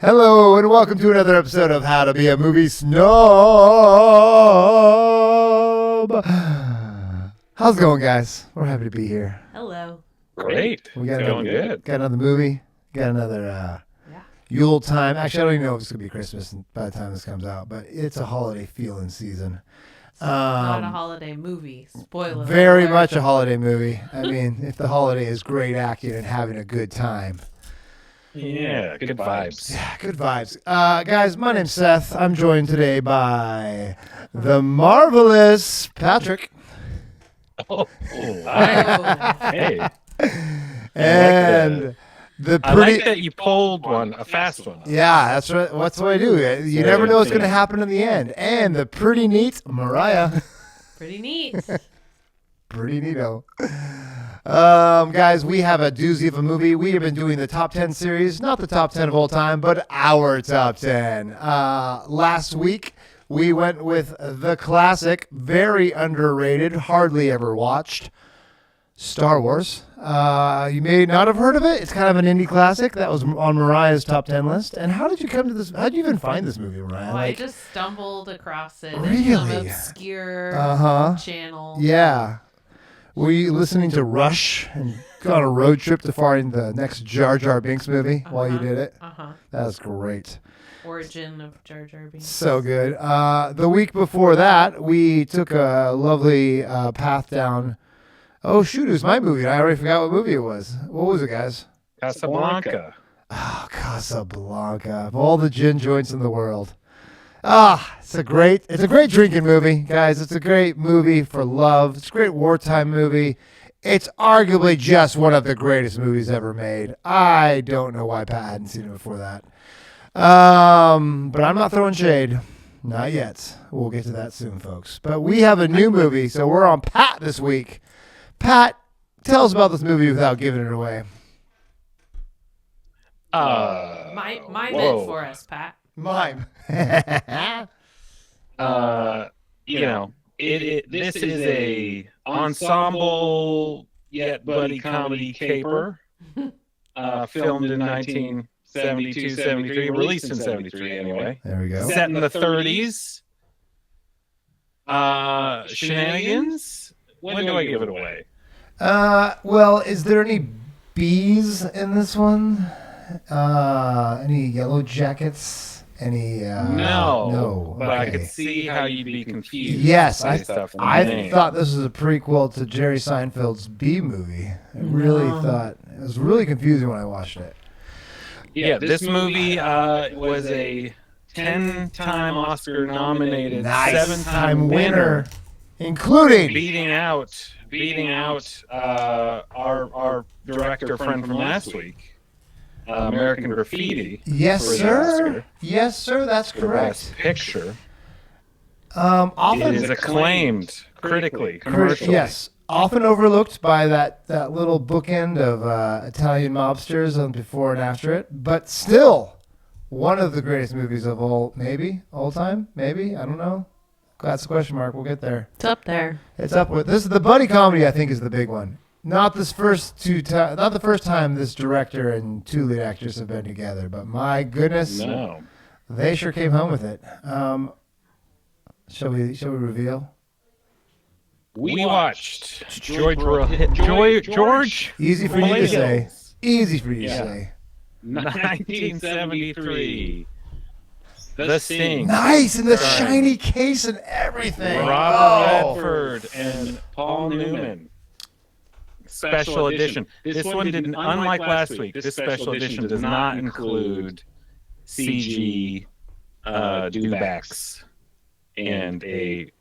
Hello and welcome to another episode of How to Be a Movie Snob. How's it going, guys? We're happy to be here. Hello. Great. We got Going good. Got another movie. Got another Yule time. Actually, I don't even know if it's going to be Christmas by the time this comes out, but it's a holiday feeling season. Not a holiday movie. Spoiler. Very alert. much a holiday movie. I mean, if the holiday is great acting and having a good time. Yeah, good vibes. Yeah, good vibes. Guys, my name's Seth. I'm joined today by the marvelous Patrick. Oh, hi. Hey. And the I pretty... like that you pulled one, a fast one. Yeah, that's right. That's what I do. You never know what's going to happen in the end. And the pretty neat Mariah. Pretty neat. Pretty neato. Guys, we have a doozy of a movie. We have been doing the top 10 series, not the top 10 of all time, but our top 10. Last week, we went with the classic, very underrated, hardly ever watched, Star Wars. You may not have heard of it. It's kind of an indie classic that was on Mariah's top 10 list. And how did you come to this? How did you even find this movie, Mariah? I just stumbled across it. Really? In some obscure channel. Yeah. Were you listening to Rush and go on a road trip to find the next Jar Jar Binks movie while you did it? That was great. Origin of Jar Jar Binks. So good. The week before that, we took a lovely path down. Oh, shoot, it was my movie. I already forgot what movie it was. What was it, guys? Casablanca. Oh, Casablanca. Of all the gin joints in the world. It's a great drinking movie, guys. It's a great movie for love. It's a great wartime movie. It's arguably just one of the greatest movies ever made. I don't know why Pat hadn't seen it before that. But I'm not throwing shade. Not yet. We'll get to that soon, folks. But we have a new movie, so we're on Pat this week. Pat, tell us about this movie without giving it away. Mime it for us, Pat. Mime. This is a ensemble yet buddy comedy caper, filmed in 1972, 73, released in 73 anyway. There we go. Set in the 30s. Shenanigans. When do I give it away? Well, is there any bees in this one? Any yellow jackets? Any? No. But okay. I could see how you'd be confused. Yes, I thought this was a prequel to Jerry Seinfeld's Bee Movie. I really thought it was really confusing when I watched it. Yeah, this movie was a 10-time Oscar-nominated, 7-time winner, including beating out our director friend from last week, American Graffiti. Yes, for the sir. Oscar Yes, sir. That's for correct. Best Picture. Often It is acclaimed critically, commercially. Yes, often overlooked by that little bookend of Italian mobsters on before and after it, but still one of the greatest movies of all time, maybe, I don't know. That's a question mark. We'll get there. It's up there. It's up with this. The buddy comedy, I think, is the big one. Not the first time this director and two lead actors have been together, but my goodness, No. they sure came home with it. Shall we reveal? We watched George. Easy for you to say. Millennials. Easy for you to Yeah. say. 1973. The Sting. Nice, in the shiny case and everything. Robert Redford and Paul Newman. Special edition. This one didn't, unlike last week, this special edition does not include CG dewbacks and a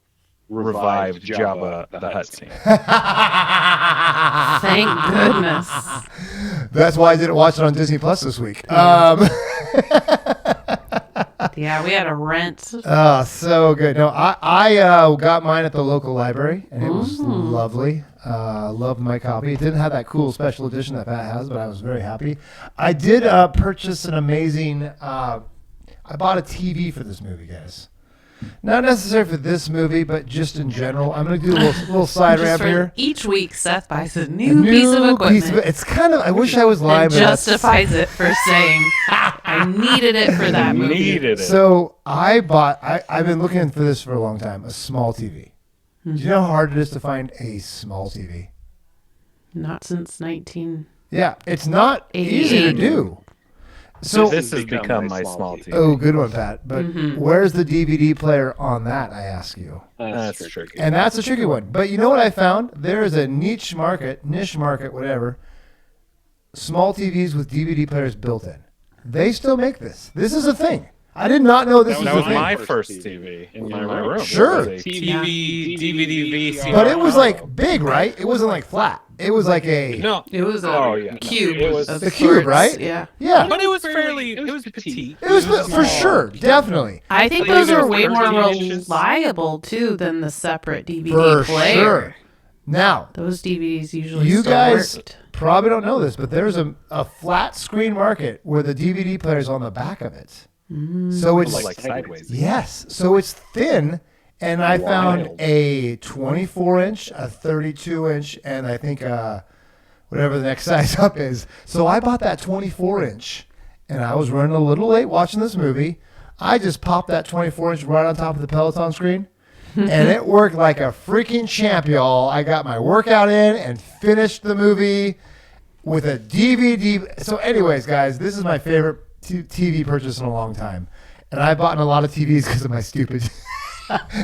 revived Jabba the Hutt scene. Thank goodness. That's why I didn't watch it on Disney Plus this week. Yeah, we had a rent. Oh, so good. No, I got mine at the local library, and it was lovely. Loved my copy. It didn't have that cool special edition that Pat has, but I was very happy. I did purchase an amazing... I bought a TV for this movie, guys. Not necessarily for this movie, but just in general. I'm going to do a little side ramp here. Each week, Seth buys a new piece of equipment. It's kind of... I wish I was lying. And justifies it for saying, I needed it for that movie. Needed it. So I've been looking for this for a long time, a small TV. Do you know how hard it is to find a small TV? Not since 19. Yeah, it's not easy to do. So this has become my small TV. Oh, good one, Pat. But where's the DVD player on that, I ask you? That's tricky. And that's a tricky one. But you know what I found? There is a niche market, whatever, small TVs with DVD players built in. They still make this. This is a thing. I did not know this was That a was thing. my first TV in my room. Sure. It was a TV, DVD, VCR. But it was like big, right? It wasn't like flat. It was like a... No. It was a cube. It was of the cube, sorts. right? Yeah. Yeah. But it was fairly, it was petite. It was for sure, definitely. I think Like those either are way more 13 inches. reliable, too, than the separate DVD For player. sure. Now, Those DVDs usually you still guys worked. probably don't know this, but there's a flat screen market where the DVD player's on the back of it. So it's Like sideways. yes, so it's thin, and I found a 24-inch, a 32-inch, and I think whatever the next size up is. So I bought that 24-inch, and I was running a little late watching this movie. I just popped that 24-inch right on top of the Peloton screen, and it worked like a freaking champ, y'all. I got my workout in and finished the movie with a DVD. So anyways, guys, this is my favorite TV purchase in a long time. And I bought in a lot of TVs because of my stupid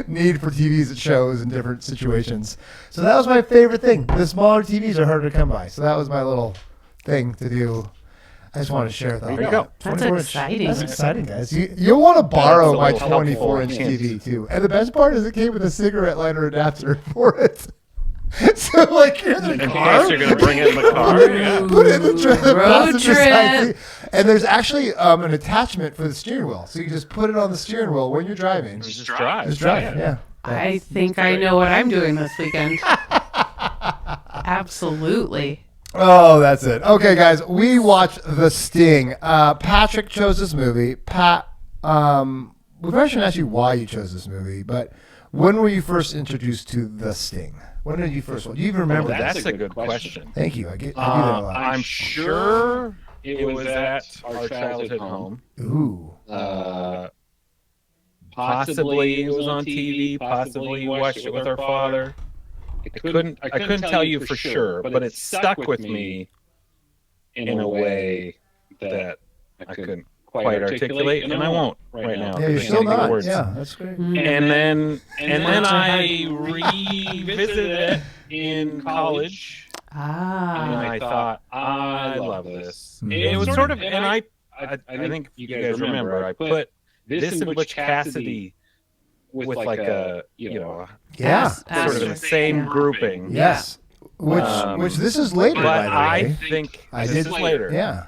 need for TVs at shows in different situations. So that was my favorite thing. The smaller TVs are harder to come by. So that was my little thing to do. I just wanted to share that. There you go. That's 24 exciting. That's exciting, guys. You'll want to borrow That's a my little 24-inch helpful TV, too. And the best part is it came with a cigarette lighter adapter for it. So, like, you're in the In car. case you're going to bring it in the car. Yeah. Put it in the Road passenger side trip. seat. And there's actually an attachment for the steering wheel. So you can just put it on the steering wheel when you're driving. Just drive. Just drive, yeah. I think I know what I'm doing this weekend. Absolutely. Oh, that's it. Okay, guys, we watched The Sting. Patrick chose this movie. Pat, we probably shouldn't ask you why you chose this movie, but when were you first introduced to The Sting? When did you first? Do you even remember that? That's a good question. Thank you. I do that a lot. I'm sure it was at our childhood home. Ooh. Possibly it was on TV. Possibly we watched it with our father. I couldn't tell you for sure, but it stuck with me in a way that I couldn't quite articulate, and I won't right now. Yeah, you're I still can't think of not. words. Yeah, that's great. And then I revisited it in college, and Ah. I thought, I love this. It was sort of, and I think you guys remember, I put this and Butch Cassidy with like a, Yeah. sort of in the same grouping. Yes. Which this is later, But by the I way. think I this did is later. Yeah.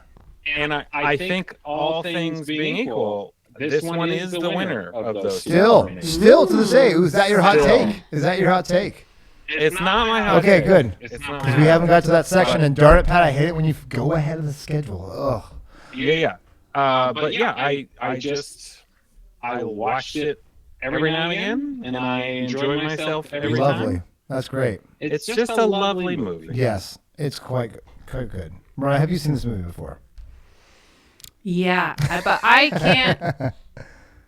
And I think all things being equal, this one is the winner of those two. Still to this day. Is that your hot Still. take? Is that your hot take? It's not my hot Okay, take. good. It's not my Because we hot haven't got to that section, and darn it, Pat, I hate it when you go ahead of the schedule. Ugh. take. Yeah. But yeah, I watched it every now and again, and I enjoy myself every Lovely. time. That's great. It's just a lovely movie. Yes, it's quite good. Mariah, have you seen this movie before? Yeah, but I can't.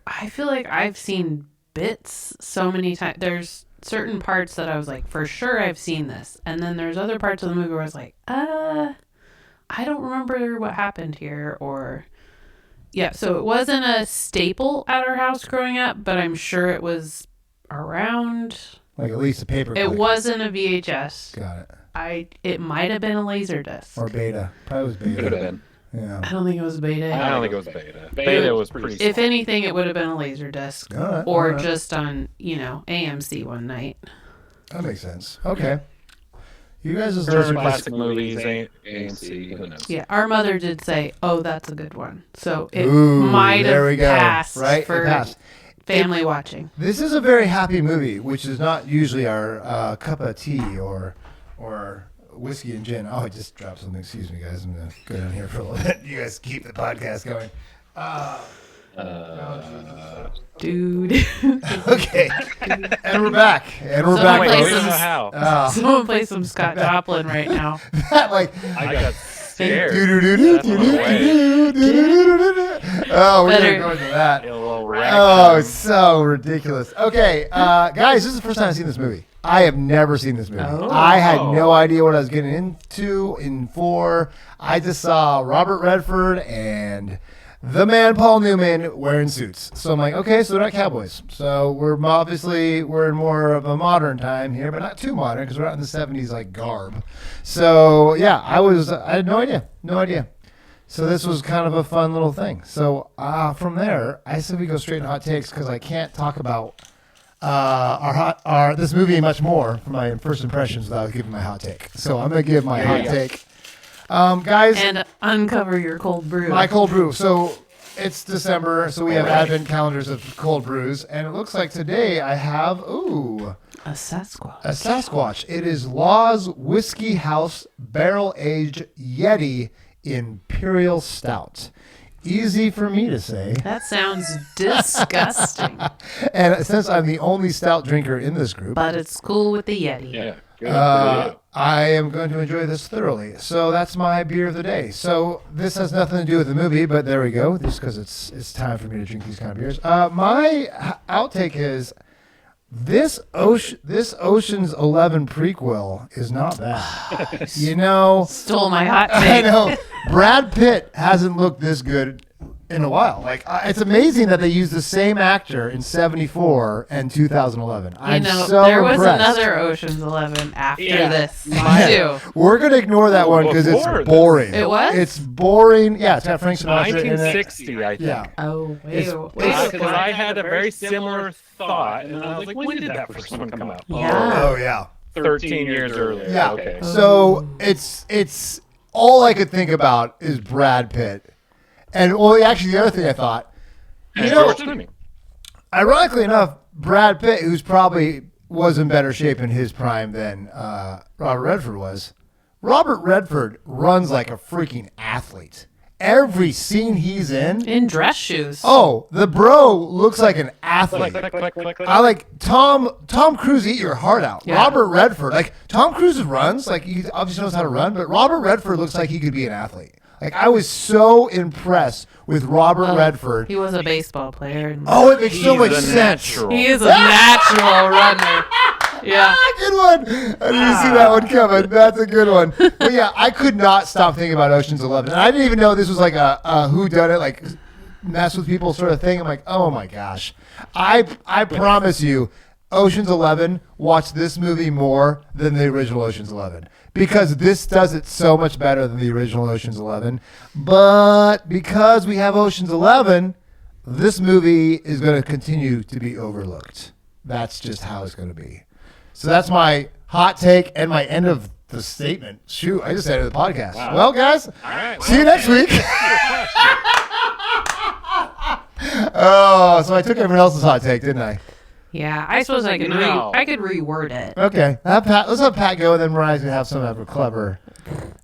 I feel like I've seen bits so many times. There's certain parts that I was like, for sure I've seen this. And then there's other parts of the movie where I was like, I don't remember what happened here. Or, yeah, so it wasn't a staple at our house growing up, but I'm sure it was around. Like at least a paper It clip. wasn't a VHS. Got it. It might have been a Laserdisc. Or beta. Probably was beta. Could have been. Yeah. I don't think it was beta. I don't think it was beta. Beta was pretty If small. anything, it would have been a Laserdisc. All right, Or all right. just on, AMC one night. That makes sense. Okay. You guys just There's learned. classic movies, AMC, who knows? Yeah, our mother did say, "Oh, that's a good one." So it Ooh, might there have we go. passed Right? It for passed. family watching. This is a very happy movie, which is not usually our cup of tea or whiskey and gin. Oh, I just dropped something. Excuse me, guys. I'm going to go down here for a little bit. You guys keep the podcast going. Dude. Okay. And we're back. And we're So back. wait, We folks. don't know how. Someone play some Scott Joplin right now. That, like, I got scared. do-do-do-do, That's on the way. do-do-do-do-do-do-do-do. Oh, we're Better- gonna go into that. A little Oh, ragtime. it's so ridiculous. Okay, guys, this is the first time I've seen this movie. I have never seen this movie. Oh. I had no idea what I was getting for. I just saw Robert Redford and the man Paul Newman wearing suits. So I'm like, okay, so they're not cowboys. So we're in more of a modern time here, but not too modern because we're not in the 70s like garb. So yeah, I had no idea. So this was kind of a fun little thing. So from there, I said we go straight into hot takes because I can't talk about this movie much more from my first impressions without giving my hot take. So I'm gonna give my hot take, guys. And uncover your cold brew. My cold brew. So it's December, so we have advent calendars of cold brews, and it looks like today I have A Sasquatch. a Sasquatch. It is Law's Whiskey House Barrel Aged Yeti Imperial Stout. Easy for me to say. That sounds disgusting. And since I'm the only stout drinker in this group, But it's cool with the Yeti. Yeah. Good. I am going to enjoy this thoroughly. So that's my beer of the day. So this has nothing to do with the movie, but there we go. Just because it's time for me to drink these kind of beers. My outtake is this Ocean's 11 prequel is not bad. You know, Stole my hot I take. know Brad Pitt hasn't looked this good in a while. Like it's amazing that they used the same actor in 74 and 2011. I'm so there was impressed. another Ocean's 11 after Yeah. this, Yeah. too. We're gonna ignore that one because it's Before this. boring. It was? It's boring. Yeah, it's got Frank Sinatra in it. 1960, I think. Yeah. Oh, It's- wait. Because I had a very similar thought, and I was like, when did that first one come out? Yeah. Oh yeah. 13 years earlier. Yeah. Okay. So it's all I could think about is Brad Pitt, and actually the other thing I thought, And know, George Clooney. ironically enough, Brad Pitt, who's probably was in better shape in his prime than Robert Redford was. Robert Redford runs like a freaking athlete. Every scene he's In dress shoes. oh, the bro looks like an athlete. Click, click, click, click. I like Tom Cruise, eat your heart out. Yeah. Robert Redford, like Tom Cruise runs, like he obviously knows how to run, but Robert Redford looks like he could be an athlete. Like I was so impressed with Robert Redford. He was a baseball player. And Oh, it makes so He's much a sense. natural. he is a natural runner. Yeah. Good one. I didn't see that one coming. That's a good one. But yeah, I could not stop thinking about Ocean's 11. And I didn't even know this was like a whodunit, like mess with people sort of thing. I'm like, oh my gosh. I promise you, Ocean's 11, watch this movie more than the original Ocean's 11. Because this does it so much better than the original Ocean's 11. But because we have Ocean's 11, this movie is going to continue to be overlooked. That's just how it's going to be. So that's my hot take and my end of the statement. Shoot, I just ended the podcast. Wow. Well, guys, All right. see you next week. Oh, so I took everyone else's hot take, didn't I? Yeah, I suppose I could No. I could reword it. Okay, let's have Pat go, and then Mariah's gonna have some of a clever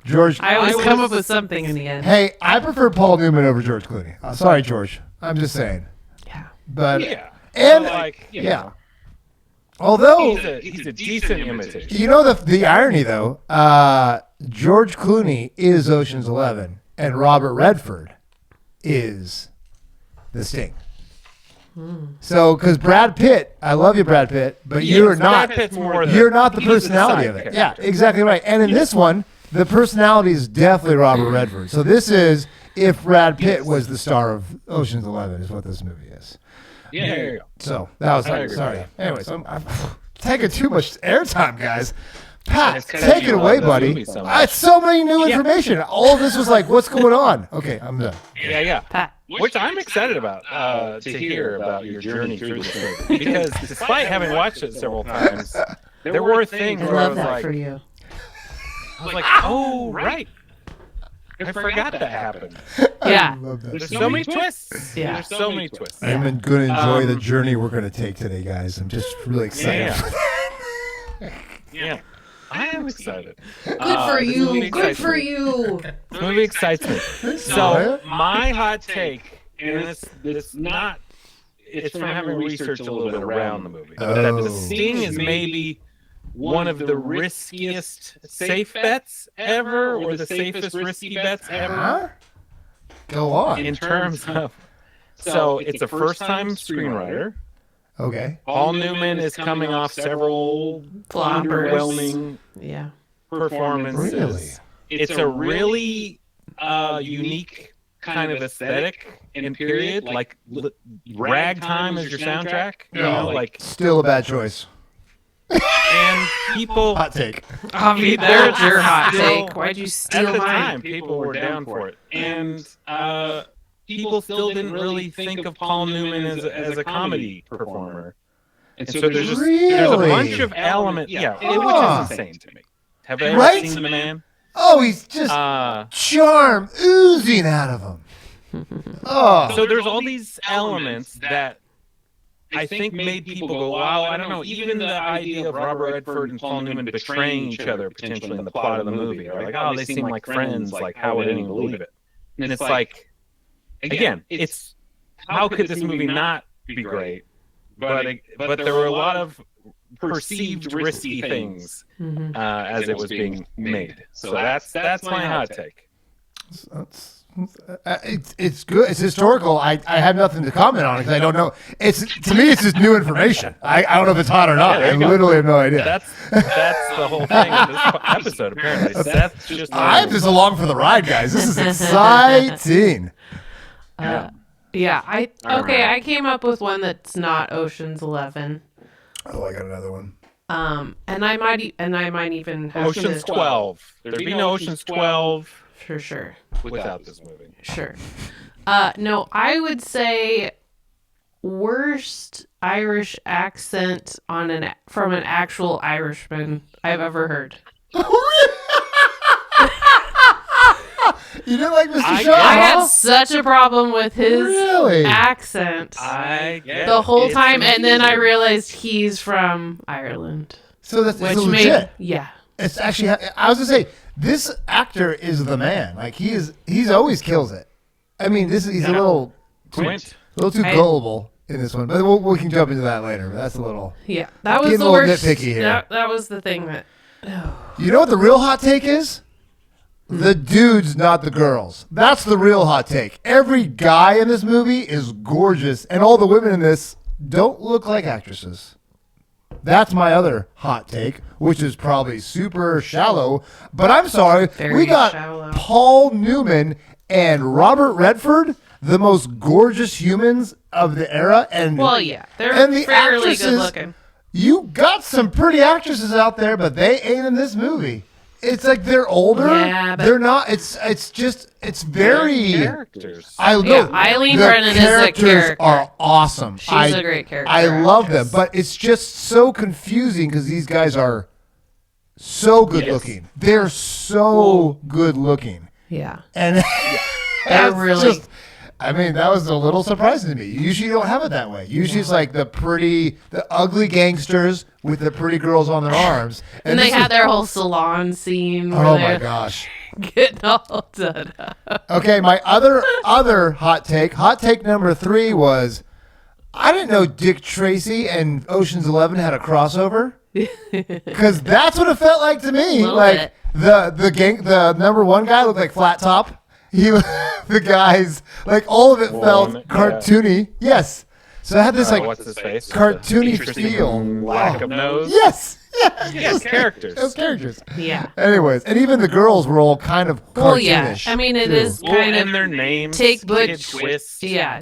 George. I always come up with something in the end. Hey, I prefer Paul Newman over George Clooney. Sorry, George. I'm just saying. Yeah. But Yeah. and So, like, you yeah. know, Although he's a decent imitation. you know the irony though, George Clooney is Ocean's 11, and Robert Redford is the Sting. So, because Brad Pitt, I love you, Brad Pitt, but you're not. Brad Pitt's more You're not the he's a personality side of it. character. Yeah, exactly right. And in this one, the personality is definitely Robert Redford. So this is if Brad Pitt was the star of Ocean's 11, is what this movie is. Yeah, there you go. So that was I agree sorry. with Anyways, I'm taking too much airtime, guys. Pat, It's 'cause take it you away, love the buddy. movie so much. It's so many new Yeah. information. All of this was like, what's going on? Okay, I'm done. Yeah. Pat. Which I'm excited about to hear about your journey through this movie. Because despite having watched it several times, there were things I where I love was that like, for you. oh, right. I forgot that happened. Yeah. I love that. There's so many twists. Yeah. There's so many twists. I'm going to enjoy the Um, journey we're going to take today, guys. I'm just really excited. Yeah. I am excited. Good for this you. movie Good excites for me. you. This movie excites me. Mariah? So my hot take, and it's not, it's from having researched a little bit around the movie. That Oh. the Sting is maybe one of the riskiest safe bets ever, or the safest risky bets ever. Huh? Go on. In terms of, so it's a first-time screenwriter. Okay. Paul Newman is coming off several underwhelming Yeah. performances. Really? It's a really unique kind of aesthetic and period. Like ragtime is your soundtrack. You know, like Still a bad choice. and people. Hot take. I mean, there's your hot take. Why'd you steal At the mine? time, people were down for it, and people still didn't really think of Paul Newman as a comedy performer. And so there's just there's a bunch of elements. Yeah, which is insane to me. Have I ever Right? seen the man? Oh, he's just charm oozing out of him. Oh. So there's all these elements that I think made people go, wow, I don't know, even the idea of Robert Redford and Paul Newman betraying each other potentially in the plot of the movie. Or like, oh, they seem like friends, like how would anyone believe it? And it's like, again, it's how could this movie not be great? But there were a lot of perceived risky things as it was being made. So that's my hot take. It's good. It's historical. I have nothing to comment on it because I don't know. To me, it's just new information. I don't know if it's hot or not. I literally have no idea. That's the whole thing of this episode. Apparently, Seth's just. I'm just along for the ride, guys. This is exciting. Yeah, I came up with one that's not Ocean's 11. Oh, I got another one. And I might even have Ocean's 12. There'd be no Ocean's 12 for sure without this movie. Sure. No, I would say worst Irish accent from an actual Irishman I've ever heard. You didn't like Mr. Shaw? I had such a problem with his accent the whole time, and then I realized he's from Ireland. So that's which legit. Yeah. It's actually. I was gonna say this actor is the man. Like he's always kills it. I mean, he's a little too gullible in this one, but we can jump into that later. But that's a little. Yeah, that was getting the a little worst. nitpicky here. That was the thing that. You know what the real hot take is? The dudes, not the girls. That's the real hot take. Every guy in this movie is gorgeous, and all the women in this don't look like actresses. That's my other hot take, which is probably super shallow. But I'm sorry, we got shallow. Paul Newman and Robert Redford, the most gorgeous humans of the era, and Well, yeah, they're and the fairly actresses, good looking. You got some pretty actresses out there, but they ain't in this movie. It's like they're older. Yeah, but they're not. It's very characters. I know. Yeah, Eileen Brennan is a characters character. are awesome. She's a great character. I love actress. them, but it's just so confusing because these guys are so good looking. They're so good looking, Yeah. and They're that's really. just. I mean, that was a little surprising to me. Usually, you don't have it that way. Usually, it's like the ugly gangsters with the pretty girls on their arms, and they this had is- their whole salon scene. Where Oh they're my gosh. getting all done up. Okay, my other hot take number 3 was I didn't know Dick Tracy and Ocean's 11 had a crossover. Because that's what it felt like to me. Little Like the number 1 guy looked like Flat Top. The guys, like all of it felt cartoony. Yes. So I had this what's his face? cartoony Interesting feel. lack of nose. Yes. Yes, characters. Those characters. Yeah. Anyways, and even the girls were all kind of cartoonish. Well, yeah. I mean, it too. is kind of and their names. take Butch. Kid Twist. Yeah.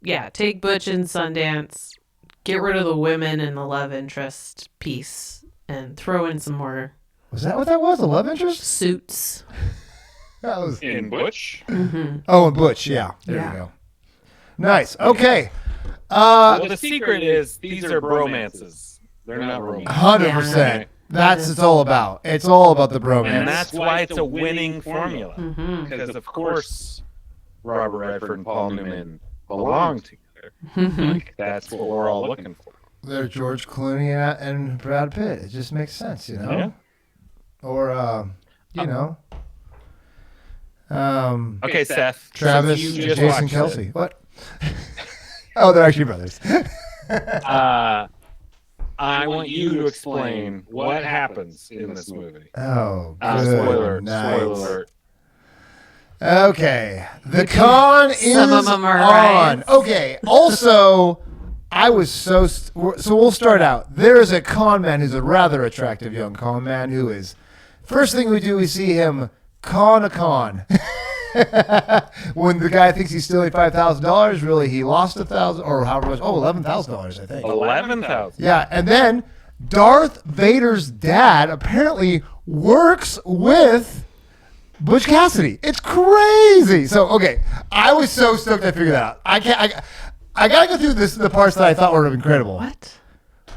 Yeah. Take Butch and Sundance. Get rid of the women and the love interest piece, and throw in some more Was that what that was? A love interest? suits. That was In Butch. Oh, and Butch, yeah. There Yeah. you go. Nice. Okay. Well, the secret is these are bromances. They're not romances. 100%. Yeah. That's what it's all about. It's all about the bromance. And that's why it's a winning formula. Because, of course, Robert Redford and Paul Newman belong together. Like, that's what we're all looking for. They're George Clooney and Brad Pitt. It just makes sense, you know? Yeah. Or, you know. Okay, Seth. Travis, since you just Jason watched Kelsey. What? Oh, they're actually brothers. I want you to explain what happens in this movie. Oh, good Spoiler night. alert. Okay. The con is Some of 'em are on. right. Okay. Also, I was so we'll start out. There is a con man who's a rather attractive young con man who is. First thing we do, we see him con a con. When the guy thinks he's stealing $5,000, really he lost $1,000 or however much. Oh, $11,000, I think. 11,000. Yeah, and then Darth Vader's dad apparently works with Butch Cassidy. It's crazy. So okay, I was so stoked I figured that out. I gotta go through the parts that I thought were incredible. What?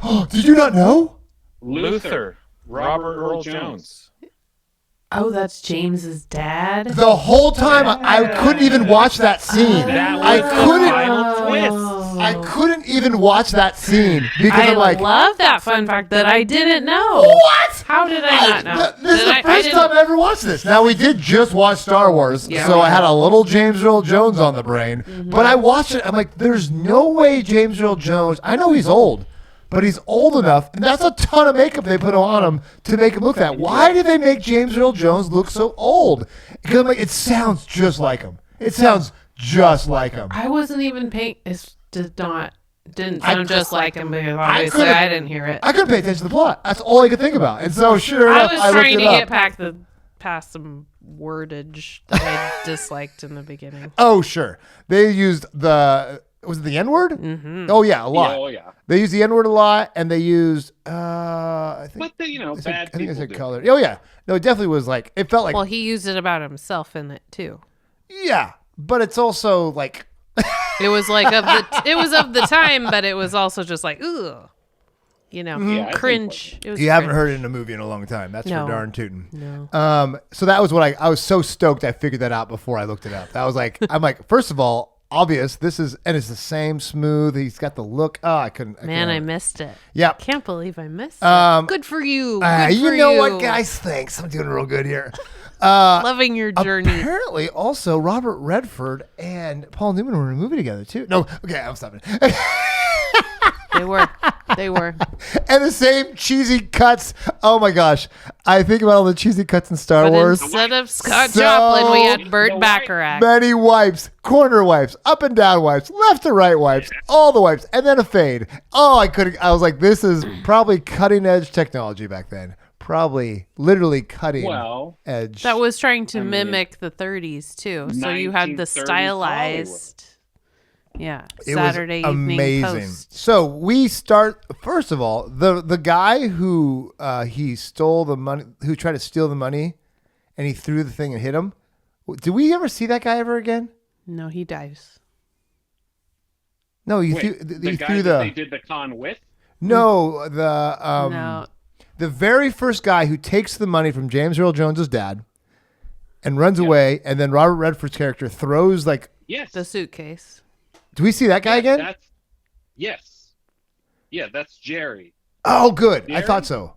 Oh, did you not know? Luther, Robert Earl Jones. Oh, that's James's dad. The whole time I couldn't even watch that scene. That was I the couldn't. final twist. I couldn't even watch that scene because I I'm like, love that fun fact that I didn't know. what? How did I not know? This is the first time I ever watched this. Now, we did just watch Star Wars, Yeah, so we I had did. a little James Earl Jones on the brain. But I watched it. I'm like, there's no way James Earl Jones, I know he's old, but he's old enough, and that's a ton of makeup they put on him to make him look that. Why did they make James Earl Jones look so old? Because I'm like, it sounds just like him. It sounds just like him. I wasn't even paying. It didn't I- sound just like him because obviously couldn't- I didn't hear it. I couldn't pay attention to the plot. That's all I could think about. And so, sure I enough, was I looked trying to it up. get past some wordage that I disliked in the beginning. Oh, sure. They used was it the N-word? Mm-hmm. Oh, yeah, a lot. Oh yeah. They used the N-word a lot, and they used, I think, But I bad think people it said do. color. Oh, yeah. No, it definitely was like, it felt like, Well, he used it about himself in it too. yeah, but it's also like, It was like it was of the time, but it was also just like, ugh, Yeah, I think cringe. It was you haven't cringe. heard it in a movie in a long time. That's No. for darn tootin'. No. So that was what I was so stoked I figured that out before I looked it up. That was like, I'm like, first of all, obvious, and it's the same smooth. He's got the look. Oh, I couldn't. I missed it. Yeah. Can't believe I missed Um, it. Good for you. Good You for know what, guys? Thanks. I'm doing real good here. Loving your journey. Apparently, also Robert Redford and Paul Newman were in a movie together too. No, okay, I'm stopping. They were. They were. And the same cheesy cuts. Oh my gosh, I think about all the cheesy cuts in Star But Wars. instead of Scott So Joplin, we had Burt the Bacharach. Many wipes, corner wipes, up and down wipes, left to right wipes, all the wipes, and then a fade. Oh, I was like, this is probably cutting edge technology back then. Probably literally cutting Well, edge. That was trying to I mean, mim the 30s too. So you had the 1930s stylized, yeah, It Saturday was Evening amazing. Post. So we start first of all the guy who he stole the money, who tried to steal the money, and he threw the thing and hit him. Did we ever see that guy ever again? No, he dies. No, wait, he the guy threw that they did the con with? no No, the very first guy who takes the money from James Earl Jones's dad and runs away, and then Robert Redford's character throws like. Yes. the suitcase. Do we see that guy again? Yes. Yeah, that's Jerry. Oh, good. I Jerry? thought so.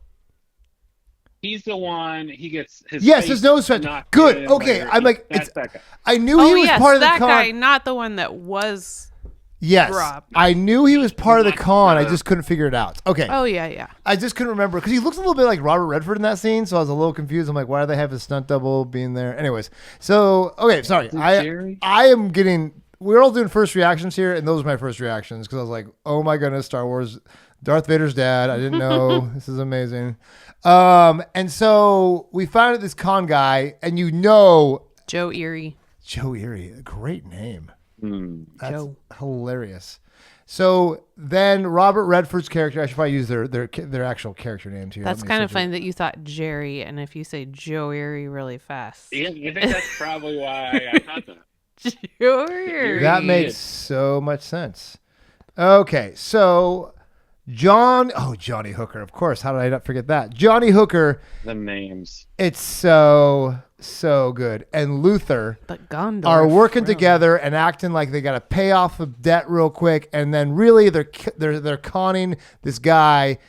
He's the one. He gets his Yes, face his nose stretched. knocked Good. in Okay, by- I'm like, that's it's. that guy. I knew Oh he was yes, part of the that con. guy, not the one that was. Yes, Rob. I knew he was part of the Not con. I her. just couldn't figure it out. Okay, Oh yeah. I just couldn't remember because he looks a little bit like Robert Redford in that scene, so I was a little confused. I'm like, why do they have his stunt double being there? Anyways, so okay, sorry. Jerry? I am getting. We're all doing first reactions here, and those are my first reactions because I was like, oh my goodness, Star Wars, Darth Vader's dad. I didn't know. This is amazing. And so we found out this con guy, and Joe Erie. Joe Erie, a great name. Hmm. That's Joe. hilarious. So then Robert Redford's character, I should probably use their actual character names here. That's Let me kind of search it. funny that you thought Jerry, and if you say Joe Erie really fast. Yeah, I think that's probably why I thought that. Joe Erie. That makes so much sense. Okay, so Johnny Hooker, of course. How did I not forget that? Johnny Hooker, The names. it's so good. And Luther But Gondor are working really. together and acting like they got to pay off the debt real quick, and then really they're conning this guy.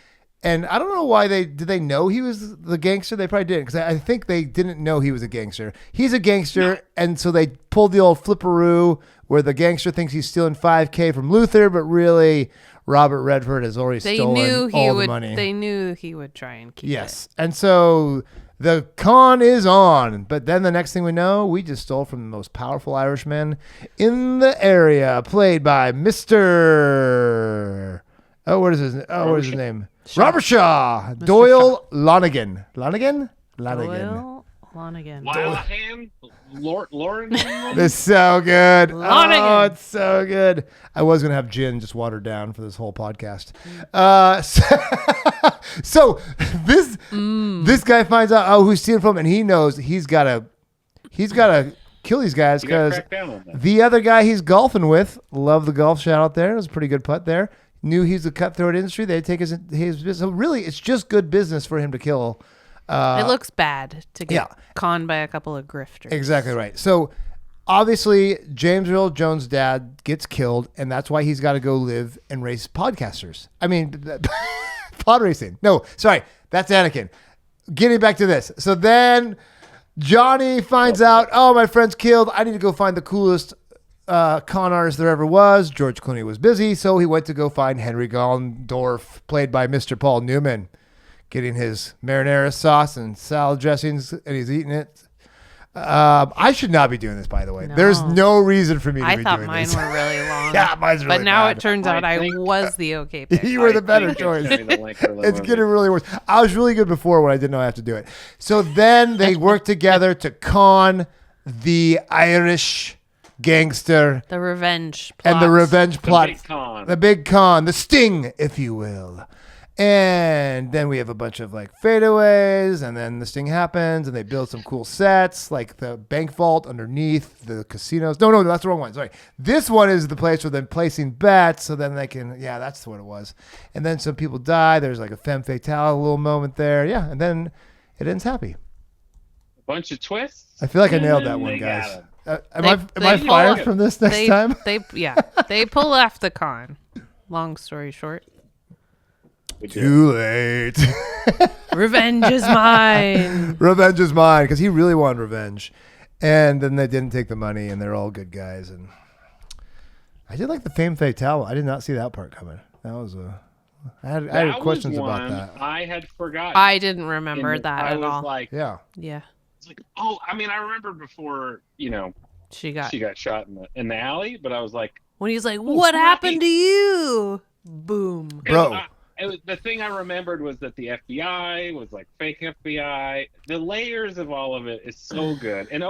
And I don't know why did they know he was the gangster? They probably didn't, because I think they didn't know he was a gangster. He's a gangster, and so they pulled the old flipperoo where the gangster thinks he's stealing $5,000 from Luther, but really Robert Redford has already They stolen knew he all would. the money. They knew he would try and keep Yes. And so The con is on. But then the next thing we know, we just stole from the most powerful Irishman in the area, played by Mr. What is his name? Robert Shaw. Doyle Lonigan. Lonigan? Doyle Lonigan. Wildham? Lauren? It's so good. Lonigan. Oh, it's so good. I was going to have gin just watered down for this whole podcast. So this guy finds out who's stealing from him, and he knows he's got to kill these guys because the other guy he's golfing with, love the golf shot out there. It was a pretty good putt there. Knew he's a cutthroat industry. They take his business. So really, it's just good business for him to kill. It looks bad to get conned by a couple of grifters. Exactly right. So obviously, James Earl Jones' dad gets killed, and that's why he's got to go live and race podcasters. I mean, pod racing. No, sorry, that's Anakin. Getting back to this. So then Johnny finds out, my friend's killed. I need to go find the coolest con artist there ever was. George Clooney was busy, so he went to go find Henry Gondorf, played by Mr. Paul Newman, getting his marinara sauce and salad dressings, and he's eating it. I should not be doing this, by the way. No. There's no reason for me to be doing this. I thought mine were really long. Yeah, mine's really But now bad. it turns out I was the okay pick. You were the better choice. It's getting really worse. I was really good before when I didn't know I have to do it. So then they work together to con the Irish gangster The revenge plot. and the revenge plot. big con. The big con. The sting, if you will. And then we have a bunch of like fadeaways, and then this thing happens, and they build some cool sets, like the bank vault underneath the casinos. No, that's the wrong one. Sorry. This one is the place where they're placing bets, so then they can, that's what it was. And then some people die. There's like a femme fatale, a little moment there. Yeah, and then it ends happy. A bunch of twists. I feel like I nailed that one, guys. Am I They fired pull- from this next time? They pull off the con. Long story short. Too late. Revenge is mine. Revenge is mine, because he really wanted revenge. And then they didn't take the money, and they're all good guys. And I did like the femme fatale. I did not see that part coming. That was I had questions about that. I had forgotten. I didn't remember that I at was all. like, Yeah. it's like, I remember before, She got shot in the alley, but I was like, when he's like, "What happened to you?" Boom. Bro. The thing I remembered was that the FBI was like fake FBI. The layers of all of it is so good. And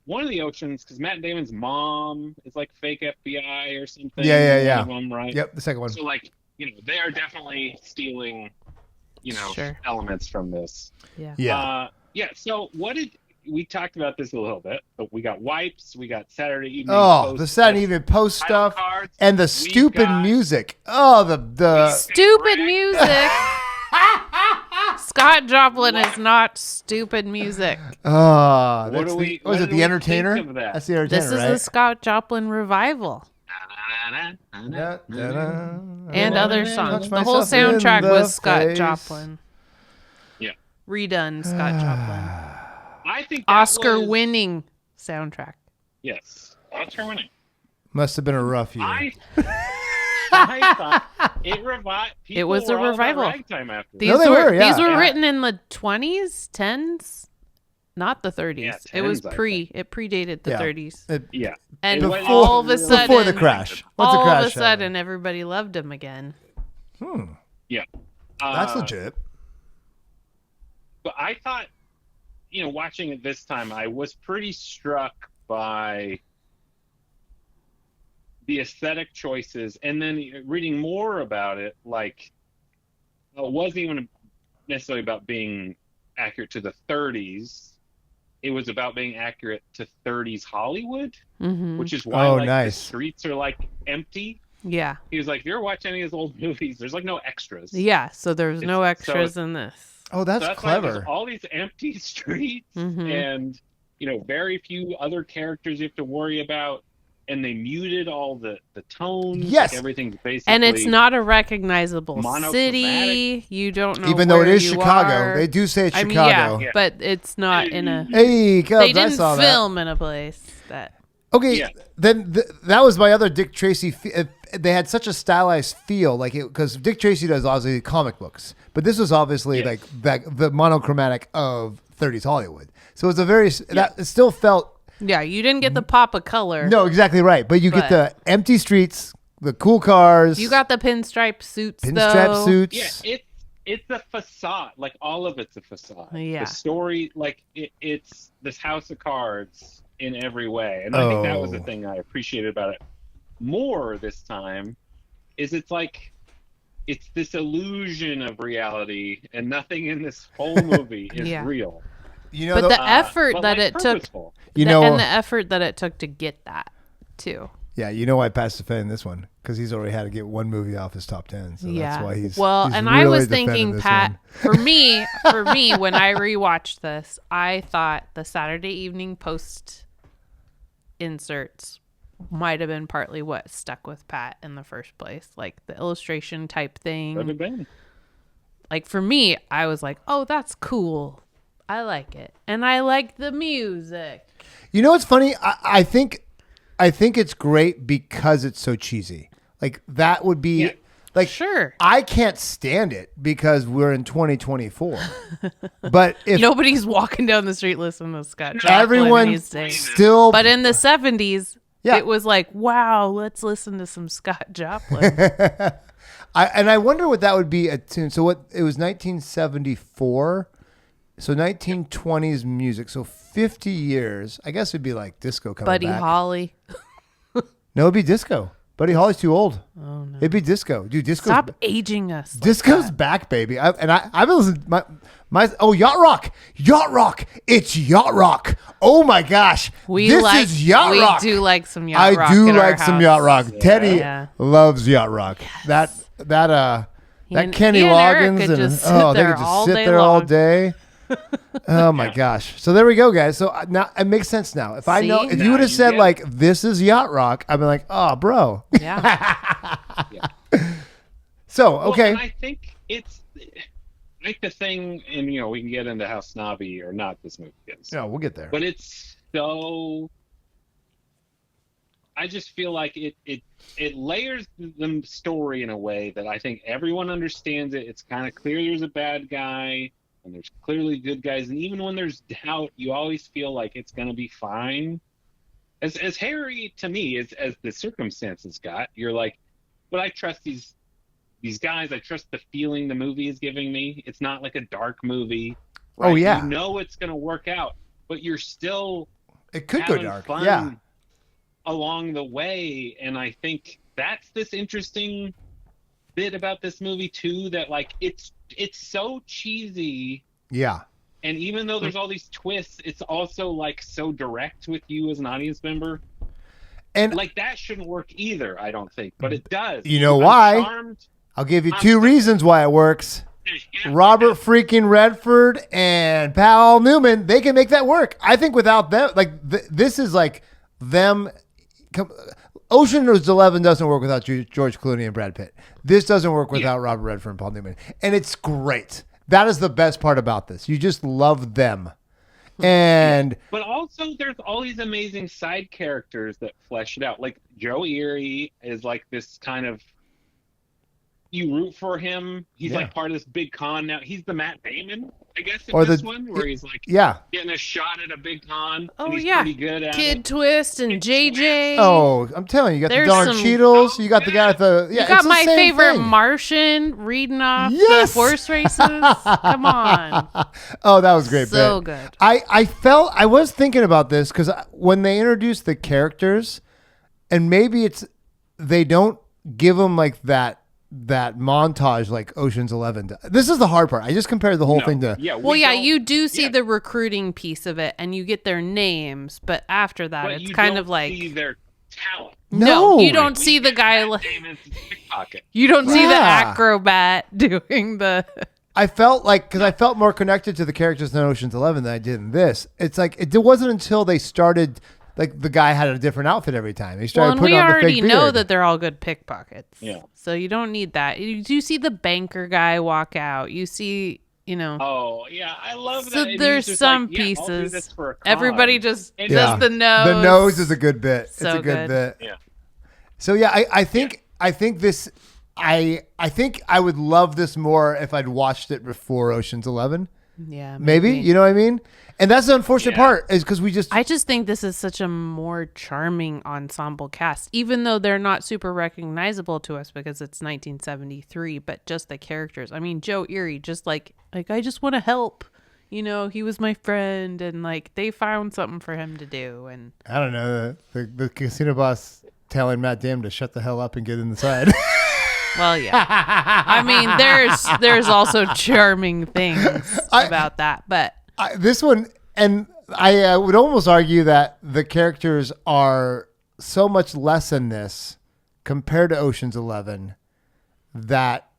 one of the Oceans, because Matt Damon's mom is like fake FBI or something. Yeah. One of them, right? Yep, the second one. So they are definitely stealing, Sure. elements from this. Yeah. So we talked about this a little bit, but we got wipes, we got Saturday evening. The Saturday evening post title stuff, cards, and the we've stupid got- music. The Stupid music. Scott Joplin is not stupid music. What that's do we- was what it do the we Entertainer? think of that? That's the Entertainer, This is right? the Scott Joplin revival and other songs. The whole soundtrack was Scott Joplin. Yeah. Redone Scott Joplin. I think that Oscar-winning soundtrack. Yes, Oscar winning. Must have been a rough year. I thought it revived. It was a revival. Ragtime after These they were, yeah. These were Yeah. written in the 20s, 10s, not the 30s. Yeah, It was 10s, I it predated the Yeah. 30s. yeah, And It all of a was sudden, Before the crash. Once the all crash of a happened. sudden, everybody loved him again. yeah. That's legit. But I thought, watching it this time, I was pretty struck by the aesthetic choices, and then reading more about it, it wasn't even necessarily about being accurate to the 30s. It was about being accurate to 30s Hollywood, Mm-hmm. which is why nice. the streets are empty. Yeah. He was like, if you ever watch any of his old movies, there's no extras. Yeah. So there's no It's- so extras in this. Oh, that's So that's why clever. there's all these empty streets Mhm. and very few other characters you have to worry about, and they muted all the tones. Yes. Everything's basically And it's not a recognizable monochromatic. city. You don't know Even though it where is you Chicago. are. They do say it's I mean, Chicago. yeah, but it's not in a. Hey, Cubs, They I didn't saw film in a place that. Okay, Yeah. then that was my other Dick Tracy. They had such a stylized feel, because Dick Tracy does obviously comic books, but this was obviously Yes. like the monochromatic of 30s Hollywood. So it's a very that it still felt. Yeah, you didn't get the pop of color. No, exactly right. But you get the empty streets, the cool cars. You got the pinstripe suits, pinstripe suits. Yeah, it's a facade. Like all of it's a facade. Yeah. The story, like it's this house of cards in every way, and I think that was the thing I appreciated about it more this time. Is it's like it's this illusion of reality, and nothing in this whole movie is real. You know, but the effort that it purposeful. took, and the effort that it took to get that too. Yeah, you know why Pat's defending this one? Because he's already had to get one movie off his top 10. So that's why he's and really I was defending thinking, this Pat, one. for me, when I rewatched this, I thought the Saturday evening post inserts might have been partly what stuck with Pat in the first place. Like the illustration type thing. Could have been. Like for me, I was like, oh, that's cool. I like it. And I like the music. You know what's funny? I think it's great because it's so cheesy. Like that would be like sure. I can't stand it because we're in 2024. But if nobody's walking down the street listening to Scott Joplin, everyone still, but in the 70s, Yeah. it was like, wow, let's listen to some Scott Joplin. I wonder what that would be a tune. So what it was 1974. So 1920s music. So 50 years. I guess it'd be like disco coming Buddy back. Holly. No, it'd be disco. Buddy Holly's too old. Oh no. It'd be disco. Dude, disco's Stop aging us. Disco's back, baby. I've been listening yacht rock. It's yacht rock. Oh my gosh, this is yacht rock. We do like some yacht rock. I do at our like some house. yacht rock. Yeah. Teddy loves yacht rock. Yes. That Kenny he and Eric Loggins could and just sit they could there just all sit day there all long. day. Oh my gosh. So there we go, guys. So now it makes sense now. If I know, if you would have said like this is yacht rock, I'd be like, oh, bro. Yeah. So okay. Well, I think it's like the thing, and we can get into how snobby or not this movie is. No, we'll get there. But it's so. I just feel like it layers the story in a way that I think everyone understands it. It's kind of clear there's a bad guy and there's clearly good guys, and even when there's doubt, you always feel like it's going to be fine. As hairy to me as the circumstances got, you're like, but I trust these guys. I trust the feeling the movie is giving me. It's not like a dark movie. Right? Oh yeah, you know it's going to work out, but you're still it could go dark. Fun Yeah. Along the way, and I think that's this interesting bit about this movie too, that like it's so cheesy. Yeah. And even though there's all these twists, it's also like so direct with you as an audience member. And like that shouldn't work either, I don't think, but it does. You know I'm why? charmed. I'll give you two reasons why it works. Robert freaking Redford and Paul Newman, they can make that work. I think without them, like this is like them. Ocean's 11 doesn't work without George Clooney and Brad Pitt. This doesn't work without Robert Redford and Paul Newman. And it's great. That is the best part about this. You just love them. And but also there's all these amazing side characters that flesh it out. Like Joe Erie is like this kind of, you root for him. He's like part of this big con now. He's the Matt Damon, I guess, in this one, where he's like getting a shot at a big con. Oh and he's yeah, pretty good at Kid it. Twist and JJ. oh, I'm telling you, you got There's the Don some- Cheadles. You got the guy with the you got it's the my same favorite thing. Martian reading off Yes! the horse races. Come on, Oh, that was great. so bit. good. I was thinking about this because when they introduced the characters, and maybe they don't give them like that montage like Ocean's 11 does. This is the hard part. I just compared the whole thing to You do see the recruiting piece of it, and you get their names, but after that, But it's you kind don't of like see their talent. No. you don't see the guy. Matt Damon's pickpocket. You don't see the Yeah. acrobat doing the. I felt like, because I felt more connected to the characters in Ocean's 11 than I did in this. It's like, it wasn't until they started, like the guy had a different outfit every time. He Well, started and putting we on the already fake know beard. that they're all good pickpockets. Yeah. So you don't need that. You do see the banker guy walk out. You see, Oh yeah, I love that. So And he's there's just some like, I'll do this pieces. for a con. Everybody just And does the nose. The nose is a good bit. So it's a good bit. Yeah. So yeah, I think I think I would love this more if I'd watched it before Ocean's 11. Yeah, maybe. You know what I mean? And that's the unfortunate part is because I just think this is such a more charming ensemble cast, even though they're not super recognizable to us because it's 1973, but just the characters. I mean, Joe Erie, just like I just want to help. You know, he was my friend, and like they found something for him to do. And I don't know, the casino boss telling Matt Damon to shut the hell up and get inside. well, yeah. I mean, there's also charming things about that, but this one, and I would almost argue that the characters are so much less in this compared to Ocean's 11 that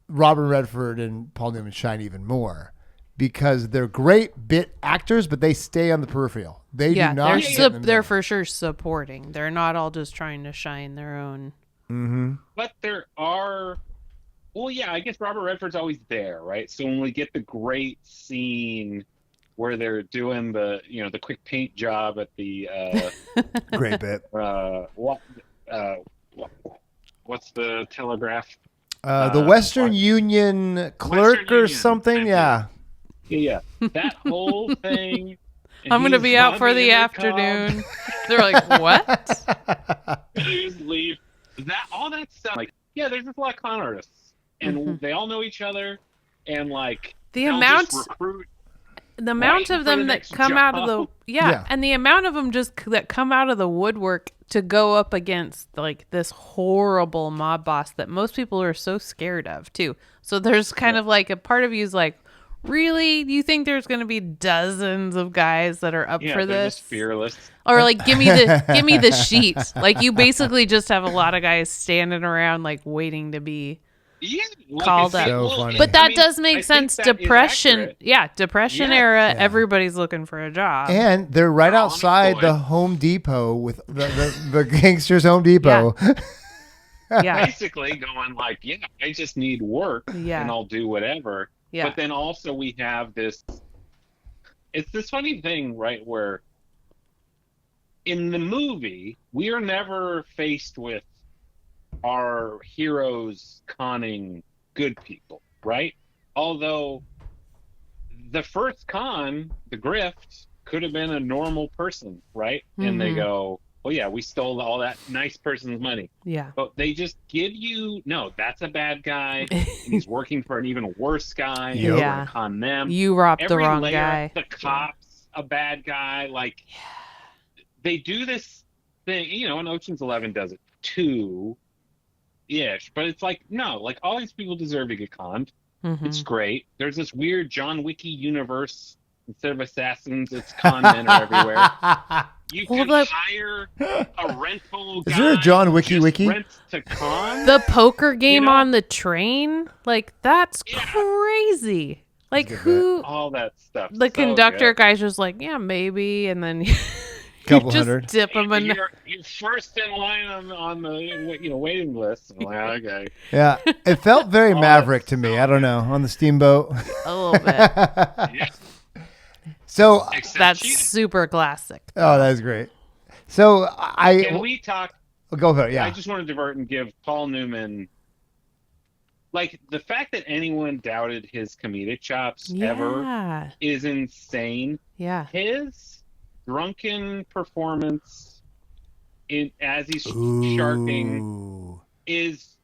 Robert Redford and Paul Newman shine even more because they're great bit actors, but they stay on the peripheral. They do not. They're for sure supporting. They're not all just trying to shine their own. Mm-hmm. But there are. Well, yeah, I guess Robert Redford's always there, right? So when we get the great scene where they're doing the quick paint job at the great bit. What's the telegraph? The Western Union clerk or something. Yeah. Yeah. That whole thing. I'm going to be out for the afternoon. They're like, what? Please leave. All that stuff. Like, yeah, there's just a lot of con artists. And they all know each other, and like the amount of them that come out of the and the amount of them that come out of the woodwork to go up against like this horrible mob boss that most people are so scared of too. So there's kind of like a part of you is like, really? Do you think there's going to be dozens of guys that are up for this? Just fearless. Or like, give me the sheet. Like you basically just have a lot of guys standing around like waiting to be. Yeah, called up. So funny. But that does make sense. Depression. Yeah, Depression era, everybody's looking for a job. And they're right outside the Home Depot with the gangsters Home Depot. Yeah. Basically going like, I just need work and I'll do whatever. Yeah. But then also we have it's this funny thing, right, where in the movie, we are never faced with our heroes conning good people, right? Although the first con, the grift, could have been a normal person, right? Mm-hmm. And they go, oh yeah, we stole all that nice person's money. Yeah. But they just give you, no, that's a bad guy. And he's working for an even worse guy. Yeah. You're gonna con them. You robbed the wrong guy. The cops, a bad guy. Like, they do this thing, and Ocean's 11 does it too. Ish, but it's like, no, like all these people deserve to get conned. Mm-hmm. It's great. There's this weird John Wicky universe. Instead of assassins, it's con men are everywhere. You can hire a rental guy. Is there a John Wicky? Rent to con? The poker game on the train? Like, that's crazy. Like, who? All that stuff. The conductor guy's just like, yeah, maybe. And then couple just hundred. Dip them in. You're first in line on the waiting list. I'm like, okay. Yeah, it felt very Maverick to me. I don't know, on the steamboat. A little bit. Yeah. So that's super classic. Oh, that is great. So can we talk? Go for it. Yeah. I just want to divert and give Paul Newman. Like, the fact that anyone doubted his comedic chops ever is insane. Yeah. His drunken performance as he's sharking is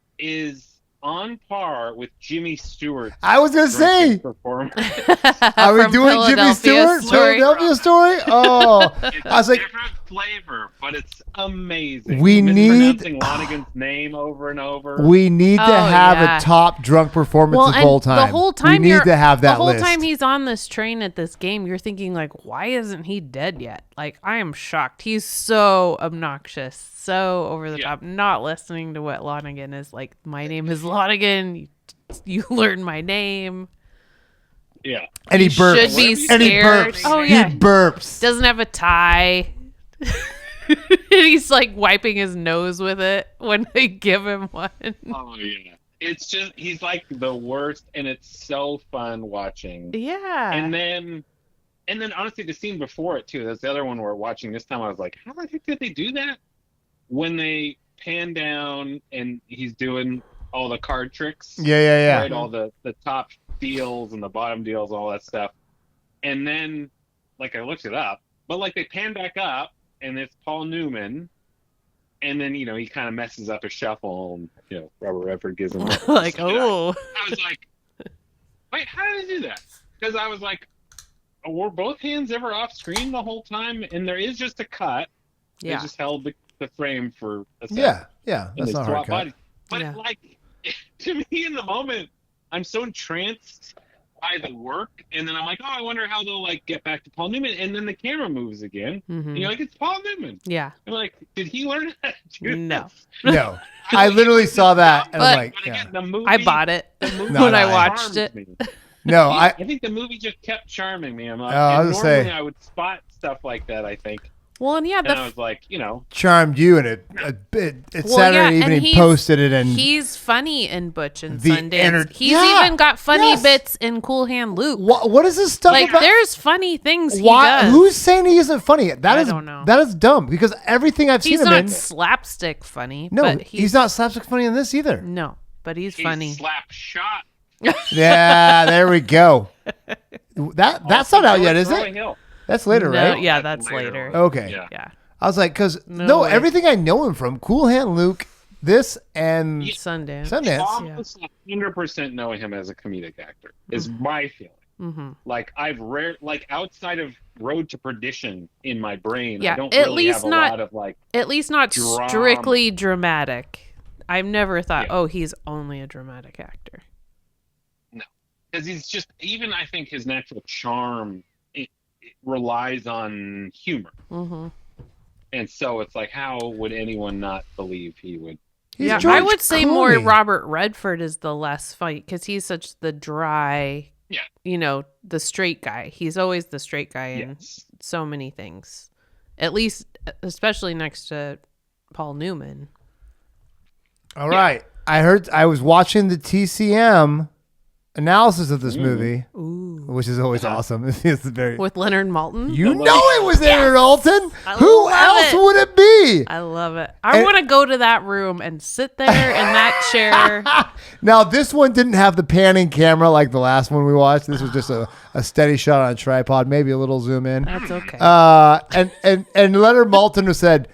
on par with Jimmy Stewart. I was gonna say, are we doing Jimmy Stewart Philadelphia Story? Oh, I was like, different flavor, but it's amazing. We need Lonigan's name over and over. We need to have a top drunk performance the whole time. The whole time we need to have that. The whole list. time he's on this train at this game, you're thinking like, why isn't he dead yet? Like, I am shocked. He's so obnoxious, so over the top. Not listening to what Lonigan is like. My name is Lonigan. You learn my name. Yeah, and he burps. Should be scared. Oh yeah, he burps. Doesn't have a tie. And he's like wiping his nose with it when they give him one. Oh yeah, it's just he's like the worst, and it's so fun watching. Yeah, and then honestly, the scene before it too. That's the other one we're watching this time. I was like, how the heck did they do that? When they pan down and he's doing all the card tricks. Yeah. Right, all the top deals and the bottom deals, all that stuff. And then, like, I looked it up, but like they pan back up, and it's Paul Newman, and then he kind of messes up his shuffle, and Robert Redford gives him like, oh. I was like, wait, how did he do that? Because I was like, were both hands ever off screen the whole time? And there is just a cut. Yeah. They just held the frame for a second. Yeah, that's not a hard cut. But like, to me in the moment, I'm so entranced by the work, and then I'm like, oh, I wonder how they'll like get back to Paul Newman, and then the camera moves again, and you're like, it's Paul Newman. Yeah. I'm like, did he learn how to do No. this? No. I literally saw that, and I'm like, But again, the movie, I bought it movie when I charmed watched it. me. No, I think the movie just kept charming me. I'm like, I was gonna normally say- I would spot stuff like that, I think. Well, and yeah, And I was like, charmed you, and it Saturday and evening posted it, and he's funny in Butch and The Sundance. He's Yeah, even got funny yes. bits in Cool Hand Luke. what is this stuff Like, about? there's funny things he Why? does. Who's saying he isn't funny? That I is don't know. that is dumb, because everything I've He's seen him not in. slapstick funny. No, but he's not slapstick funny in this either. No, but he's he's funny. slap shot. Yeah, there we go. That's not out yet, is it? Hill. That's later, No, right? yeah, that's later. Okay. Yeah. Yeah. I was like, because No way. everything I know him from, Cool Hand Luke, this and Sundance. Sundance. Almost 100% know him as a comedic actor is my feeling. Mm-hmm. Like I've outside of Road to Perdition in my brain, Yeah, I don't at really least have a not- lot of like. At least not Drama. strictly dramatic. I've never thought, Yeah. oh, he's only a dramatic actor. Because he's just, even I think his natural charm, it relies on humor. Mm-hmm. And so it's like, how would anyone not believe he would? He's Yeah, George I would say more Clooney. Robert Redford is the less fight because he's such the dry, the straight guy. He's always the straight guy in Yes. so many things. At least, especially next to Paul Newman. All right. I was watching the TCM analysis of this movie, Ooh. which is always awesome. It's very. With Leonard Maltin? You know it was Aaron Alton. I Who love else it. would it be? I love it. I want to go to that room and sit there in that chair. Now, this one didn't have the panning camera like the last one we watched. This was just a steady shot on a tripod, maybe a little zoom in. That's okay. And Leonard Maltin said,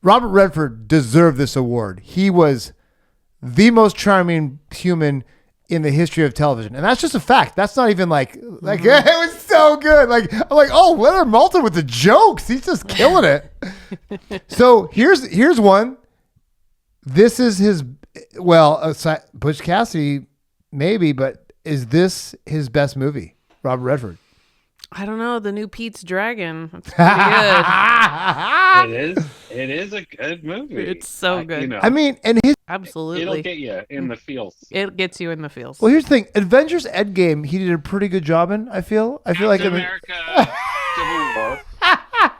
Robert Redford deserved this award. He was the most charming human in the history of television. And that's just a fact. That's not even like it was so good. Like, I'm like, oh, Leonard Maltin with the jokes. He's just killing it. So here's one. This is his, Butch Cassidy, maybe, but is this his best movie? Robert Redford. I don't know. The new Pete's Dragon. It's pretty good. It is a good movie. It's so good. I mean, and his. Absolutely. It'll get you in the feels. It gets you in the feels. Well, here's the thing. Avengers Endgame, he did a pretty good job in, I feel. I feel like. Captain America, Civil War.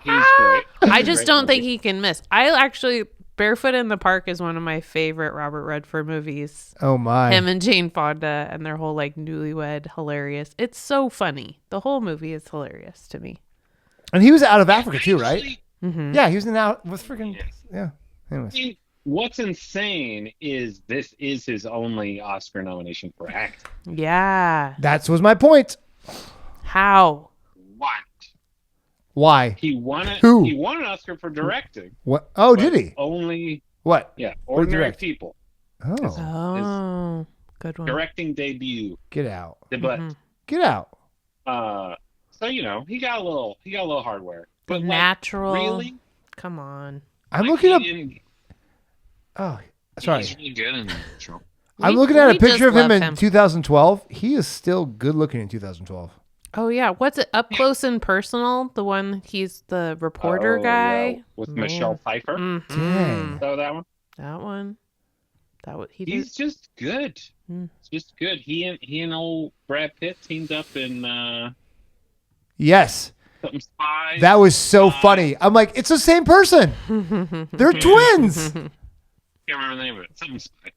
He's great. I just don't think he can miss. I actually, Barefoot in the Park is one of my favorite Robert Redford movies. Oh, my. Him and Jane Fonda and their whole like newlywed hilarious. It's so funny. The whole movie is hilarious to me. And he was out of Africa, too, right? Actually, Mm-hmm. Yeah, he was in out with freaking. Yes. Yeah. Anyways. what's insane is this is his only Oscar nomination for acting. Yeah. That was my point. How? What? Why? He won it. Who? He won an Oscar for directing. What? Oh, but did he? Only, What? yeah, Or Ordinary direct? People. Oh, Oh, good one. Directing debut. get out. But Mhm. Get out. so he got a little hardware. But Natural. really, Come on. I'm like, looking he up. didn't- Oh, sorry. He's really good in Natural. I'm We- looking at a we just picture of him love in 2012. He is still good looking in 2012. Oh yeah, what's it? Up Close and Personal, the one he's the reporter Oh, guy yeah, with Man. Michelle Pfeiffer. Mhm. Dang. So that one. That one. That what he did. He's just good. Mm. He's just good. He and old Brad Pitt teamed up in Yes. something Spies. That was so funny. I'm like, it's the same person. They're twins. Can't remember the name of it. Something Spies.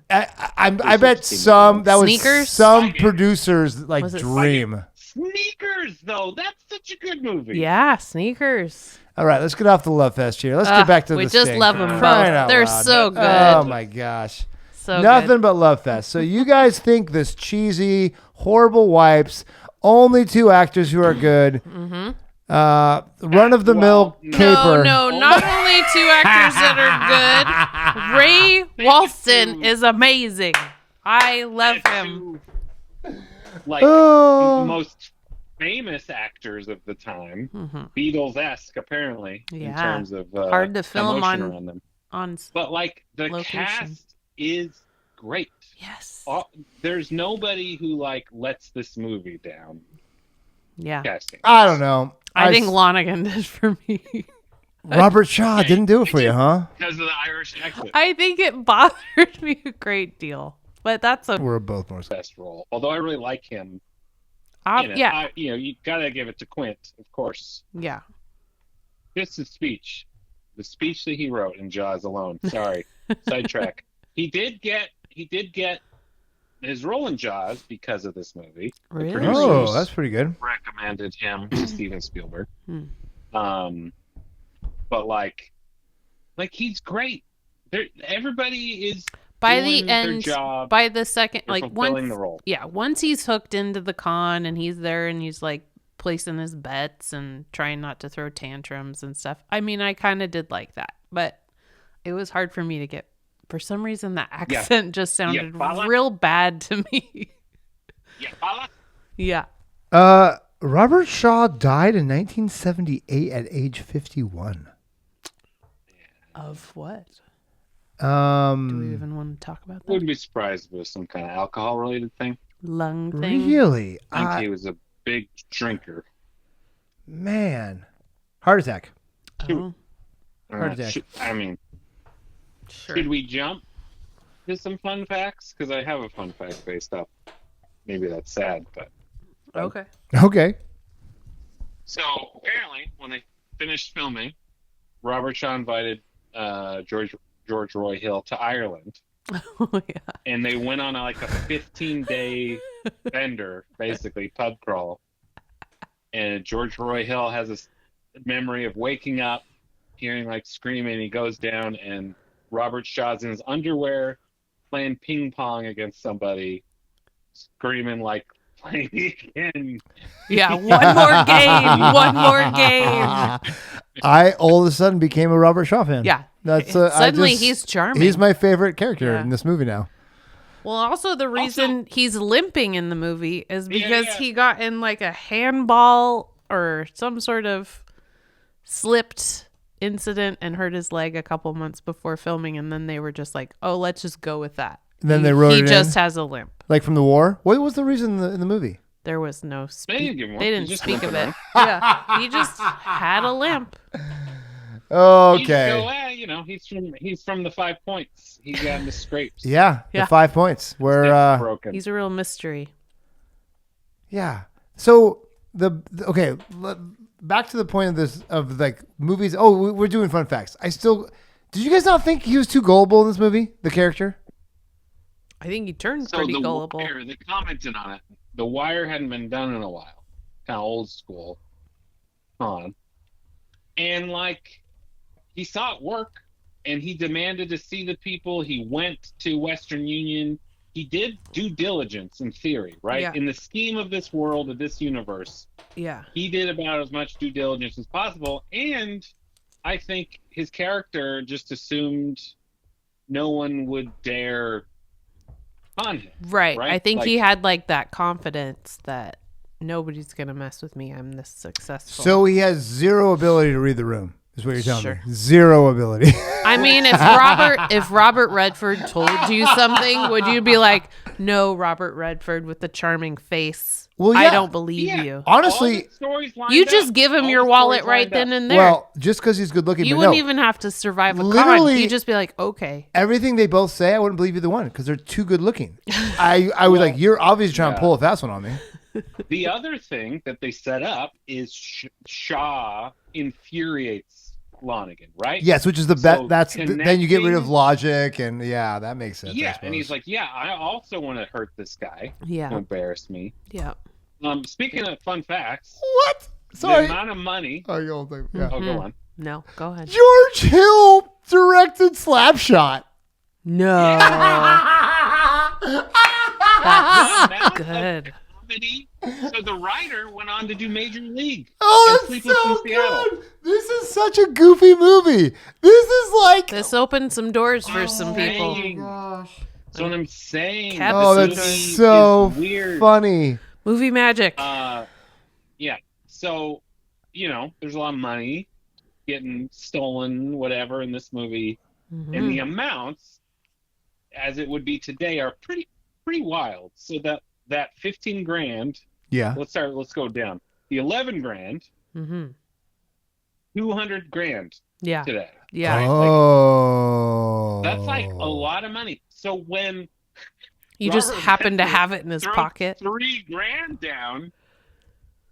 I bet some that was Sneakers? some producers like Was it dream. Sneakers, though. That's such a good movie. Yeah, Sneakers. All right, let's get off the love fest here. Let's get back to we the just stink. love 'em Crying both. out They're loud. so good. Oh my gosh. So Nothing good. but love fest. So you guys think this cheesy, horrible wipes, only 2 actors who are good. Mm-hmm. Run-of-the-mill caper. No, not only 2 actors that are good. Ray Walston is amazing. I love him. Like Oh. most famous actors of the time, Beatles-esque apparently in terms of hard to film emotion on around them. on. But like the location. cast is great. Yes. There's nobody who like lets this movie down. Yeah. Casting. I don't know. I think Lonergan did for me. Robert Shaw didn't do it for you, huh? Because of the Irish accent. I think it bothered me a great deal, but that's a We're both more. Best role. Although I really like him. yeah. You gotta give it to Quint, of course. Yeah. Just his speech. The speech that he wrote in Jaws alone. Sorry. Sidetrack. He did get his role in Jaws because of this movie. Really? The producers Oh, that's pretty good. recommended him to Steven Spielberg. Hmm. But like he's great. Everybody is By doing the end, their job. by the second, They're like fulfilling the role. once he's hooked into the con and he's there and he's like placing his bets and trying not to throw tantrums and stuff. I mean, I kind of did like that, but it was hard for me to get. For some reason, the accent just sounded real bad to me. Yeah. Robert Shaw died in 1978 at age 51. Of what? Do Do we even want to talk about that? Wouldn't be surprised if it was some kind of alcohol-related thing. Lung thing? Really? I think he was a big drinker. Man. Heart attack. Oh, Heart attack. I mean, sure. should we jump to some fun facts? Because I have a fun fact based up. Maybe that's sad, but... Okay. Okay. So, apparently, when they finished filming, Robert Shaw invited George Roy Hill to Ireland. Oh, yeah. And they went on like a 15-day bender, basically, pub crawl. And George Roy Hill has this memory of waking up, hearing like screaming. He goes down, and Robert Shaw's in his underwear playing ping pong against somebody, screaming like, "Play me again." Yeah, one more game. One more game. I all of a sudden became a Robert Shaw fan. Yeah. That's Suddenly he's charming. He's my favorite character Yeah. in this movie now. Well, also the reason he's limping in the movie is because Yeah. he got in like a handball or some sort of slipped incident and hurt his leg a couple months before filming, and then they were just like, "Oh, let's just go with that." And then they wrote He it just in, has a limp. like from the war. What was the reason in the movie? There was no They didn't give him one. They He didn't just speak limped of it. around. Yeah, he just had a limp. Okay. He's from the 5 Points. He got into scrapes. Yeah, Yeah. the 5 points. Where broken. He's a real mystery. yeah. So okay, back to the point of this of like movies. Oh, we're doing fun facts. Did you guys not think he was too gullible in this movie? The character. I think he turned So pretty the gullible. Wire, they commented on it. The Wire hadn't been done in a while. Kind of old school. And like, he saw it work, and he demanded to see the people. He went to Western Union. He did due diligence in theory, right? Yeah. In the scheme of this world, of this universe, Yeah. he did about as much due diligence as possible. And I think his character just assumed no one would dare on him. Right. Right? I think Like- he had like that confidence that nobody's gonna mess with me. I'm this successful. So he has zero ability to read the room. Is what you're telling Sure. me? Zero ability. I mean, if Robert Redford told you something, would you be like, "No, Robert Redford with the charming face. Well, I yeah. don't believe Yeah. you." Honestly, All the stories lined You up. just give him All your the wallet stories right lined then up. and there. well, just because he's good looking, You but wouldn't no. even have to survive a con. Literally- You'd just be like, "Okay." Everything they both say, I wouldn't believe either one because they're too good looking. I was like, you're obviously trying to yeah. pull a fast one on me. The other thing that they set up is Shaw infuriates Lonergan, right? Yes, which is the So best. Then you get rid of connecting- logic, and yeah, that makes sense. I Yeah, and suppose. he's like, yeah, I also want to hurt this guy to Yeah. embarrass me. Yeah. Speaking of fun facts, what? the Sorry. amount of money. Oh, you old thing. Yeah. Oh, go on. No, go ahead. George Hill directed Slapshot. No. That's good. Comedy. So the writer went on to do Major League. Oh, and that's Sleepless in so Seattle. good. This is such a goofy movie. This is like. This opened some doors for some people. Dang. Gosh. That's what I'm saying. Kept Oh, some that's doors. so is weird. funny. Movie magic. Yeah. So, there's a lot of money getting stolen, whatever, in this movie, and the amounts, as it would be today, are pretty wild. So that 15 grand. Yeah. Let's go down. The 11 grand. 200 grand. Yeah. Today. Yeah. Oh. That's like a lot of money. So when You just Robert happen to Redford have it in his throws pocket. 3 grand down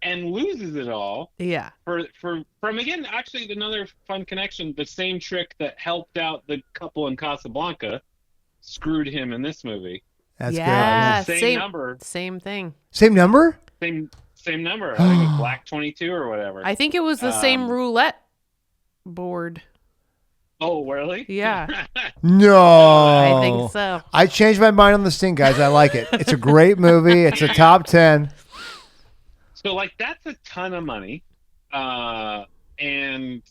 and loses it all. Yeah. From again, actually another fun connection. The same trick that helped out the couple in Casablanca screwed him in this movie. That's Yeah. good. Same number. Same thing. Same number? Same number. I think it was Black 22 or whatever. I think it was the same roulette board. Oh, really? Yeah. No. I think so. I changed my mind on this thing, guys. I like it. It's a great movie. It's a top 10. So, that's a ton of money. And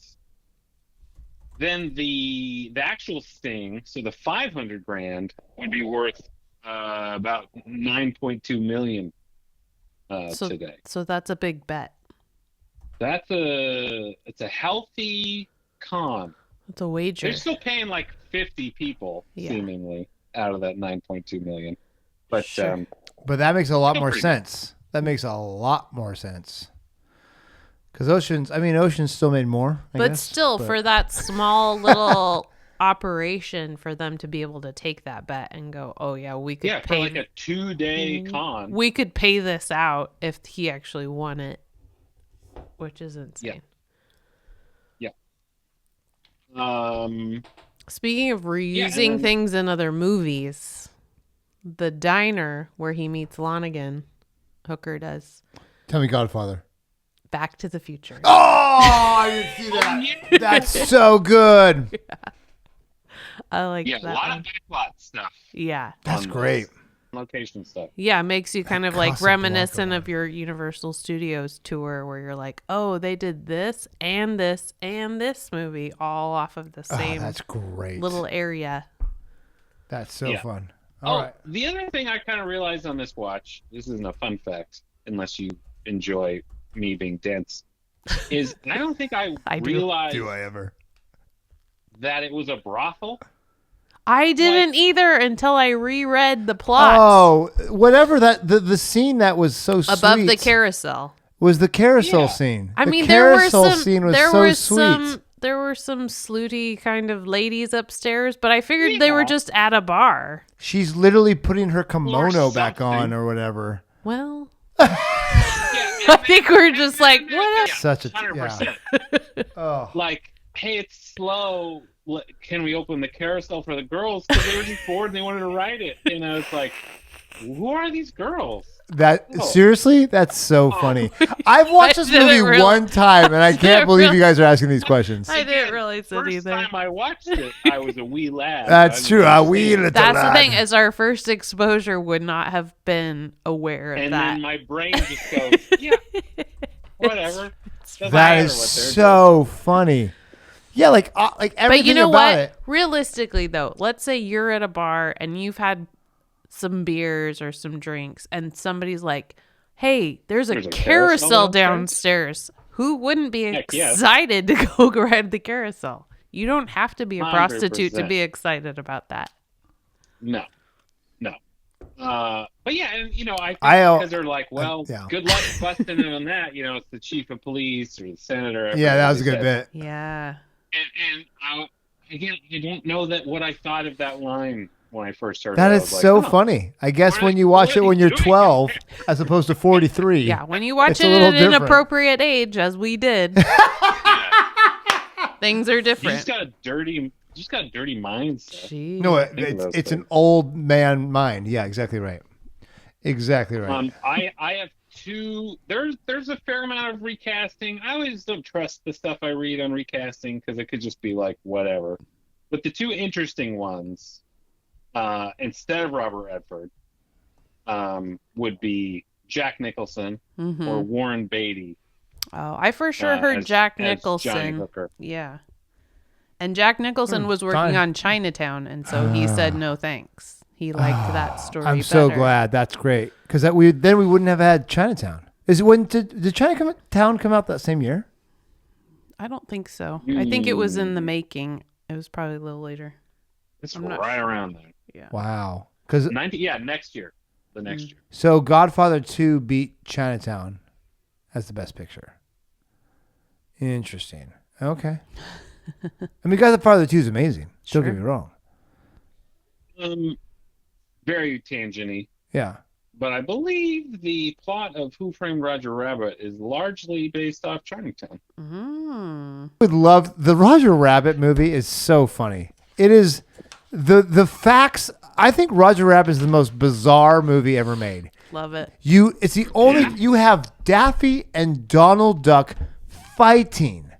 then the actual Sting, so the 500 grand would be worth about 9.2 million today. So that's a big bet. It's a healthy con. It's a wager. They're still paying 50 people seemingly out of that 9.2 million. But Sure. But that makes a lot Still more pretty sense. That makes a lot more sense. Because Ocean's still made more. I guess, still, for that small little operation, for them to be able to take that bet and go, oh yeah, we could for pay a 2-day con. we could pay this out if he actually won it, which is insane. Speaking of reusing things in other movies, the diner where he meets Lonigan, Hooker does. Tell me Godfather. Back to the Future. Oh, I didn't see that. That's so good. I like Yeah, that a lot one. of backlot stuff. Yeah. That's great. Location stuff. Yeah, it makes you kind of Casablanca reminiscent one. of your Universal Studios tour where you're like, oh, they did this and this and this movie all off of the same That's great. little area. That's so fun. Oh, All right. the other thing I kind of realized on this watch, this isn't a fun fact, unless you enjoy me being dense, is I don't think I do. realized Do I ever? that it was a brothel. I didn't either until I reread the plot Oh, whatever that the scene that was so above sweet the carousel. was the carousel Yeah. scene. I The mean, there were carousel some scene was there so were sweet. there were some slutty kind of ladies upstairs, but I figured they were just at a bar. She's literally putting her kimono Or back on something. or whatever. Well, Yeah, I think we're just like, what? Yeah, Such a 100%. Oh. Hey, it's slow. Can we open the carousel for the girls? Because they were just bored and they wanted to ride it. It's like, who are these girls? Seriously? That's so funny. I've watched this didn't movie really- one time and I can't believe you guys are asking these questions. I didn't realize it First either. time I watched it, I was a wee lad. That's I true. was A just wee saying. little That's the lad. thing, is our first exposure would not have been aware of And that. then my brain just goes, yeah, whatever. Doesn't That matter is what they're so funny. Yeah, like everything But you know about what? it. Realistically, though, let's say you're at a bar and you've had some beers or some drinks, and somebody's like, "Hey, there's a carousel downstairs." Who wouldn't be Heck yes. excited to go ride the carousel? You don't have to be a prostitute to 100%. be excited about that. No. But yeah, and I think I, because they're like, well, yeah. good luck busting it on that. It's the chief of police or the senator. Yeah, that was a good bit. Yeah. And again, I don't know that what I thought of that line when I first heard That it. I is was like, so oh, funny. I guess what when are- you watch what it are when they you're doing? 12 as opposed to 43. Yeah, when you watch It's it a at little an different. inappropriate age, as we did, things are You different. just got a dirty mindset. Jeez. No, Think of those it's an things. old man mind. Yeah, exactly right. Exactly right. I have two. There's a fair amount of recasting. I always don't trust the stuff I read on recasting because it could just be like whatever. But the two interesting ones, instead of Robert Redford, would be Jack Nicholson Mm-hmm. or Warren Beatty. Oh, I for sure heard as Jack Johnny Nicholson. Hooker. Yeah. And Jack Nicholson was working fine. on Chinatown, and so he said no thanks. He liked that story I'm so better. glad. That's great. Because we wouldn't have had Chinatown. Is it when did Chinatown come out that same year? I don't think so. I think it was in the making. It was probably a little later. It's I'm not right around there. Yeah. Wow. Because Next year. The next year. so Godfather 2 beat Chinatown as the best picture. Interesting. Okay. I mean, Godfather 2 is amazing. Don't get me wrong. Very tangent-y. Yeah. But I believe the plot of Who Framed Roger Rabbit is largely based off Chinatown. Mm. Would love the Roger Rabbit movie is so funny. It is the facts. I think Roger Rabbit is the most bizarre movie ever made. Love it. It's the only you have Daffy and Donald Duck fighting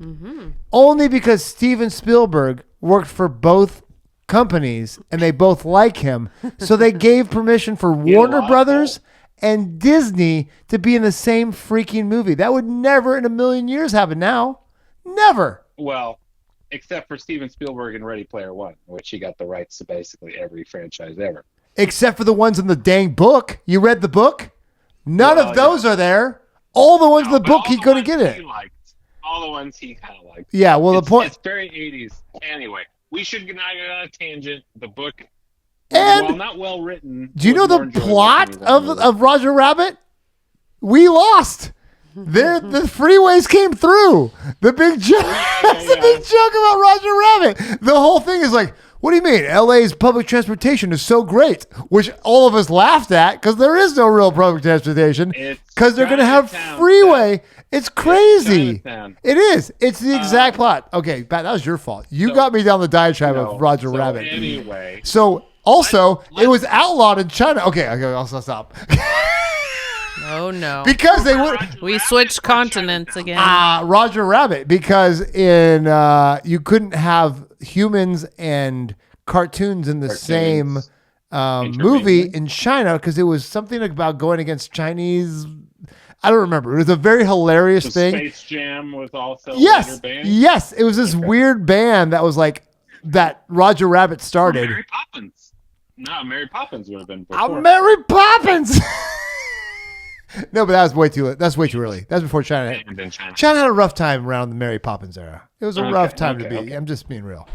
only because Steven Spielberg worked for both companies and they both like him, so they gave permission for Warner Brothers and Disney to be in the same freaking movie. That would never in a million years happen now. Never. Well, except for Steven Spielberg in Ready Player One, which he got the rights to basically every franchise ever. Except for the ones in the dang book. You read the book? None of those are there. All the ones in the book he couldn't get it. All the ones he kind of liked. Yeah, well, the point. It's very 80s. Anyway, we should not get on a tangent. The book, And while not well written. do you know the plot of Roger Rabbit? We lost. The freeways came through. The big joke. That's the big joke about Roger Rabbit. The whole thing is like, what do you mean? LA's public transportation is so great, which all of us laughed at because there is no real public transportation because they're going to have freeway. It's crazy. It is. It's the exact plot. Okay, Pat, that was your fault. You got me down the diatribe of Roger Rabbit. Anyway. So also, it was outlawed in China. Okay, I'll stop. Oh no. Because they would. We switched continents again. Roger Rabbit, because in you couldn't have humans and cartoons in the same movie in China because it was something about going against Chinese. I don't remember. It was a very hilarious thing. Space Jam was also yes, a band? yes. It was this weird band that was like that Roger Rabbit started. Mary Poppins. No, Mary Poppins would have been before. Mary Poppins. No, but that's way too early. That's before China. China had a rough time around the Mary Poppins era. It was a rough time to be. Okay. I'm just being real.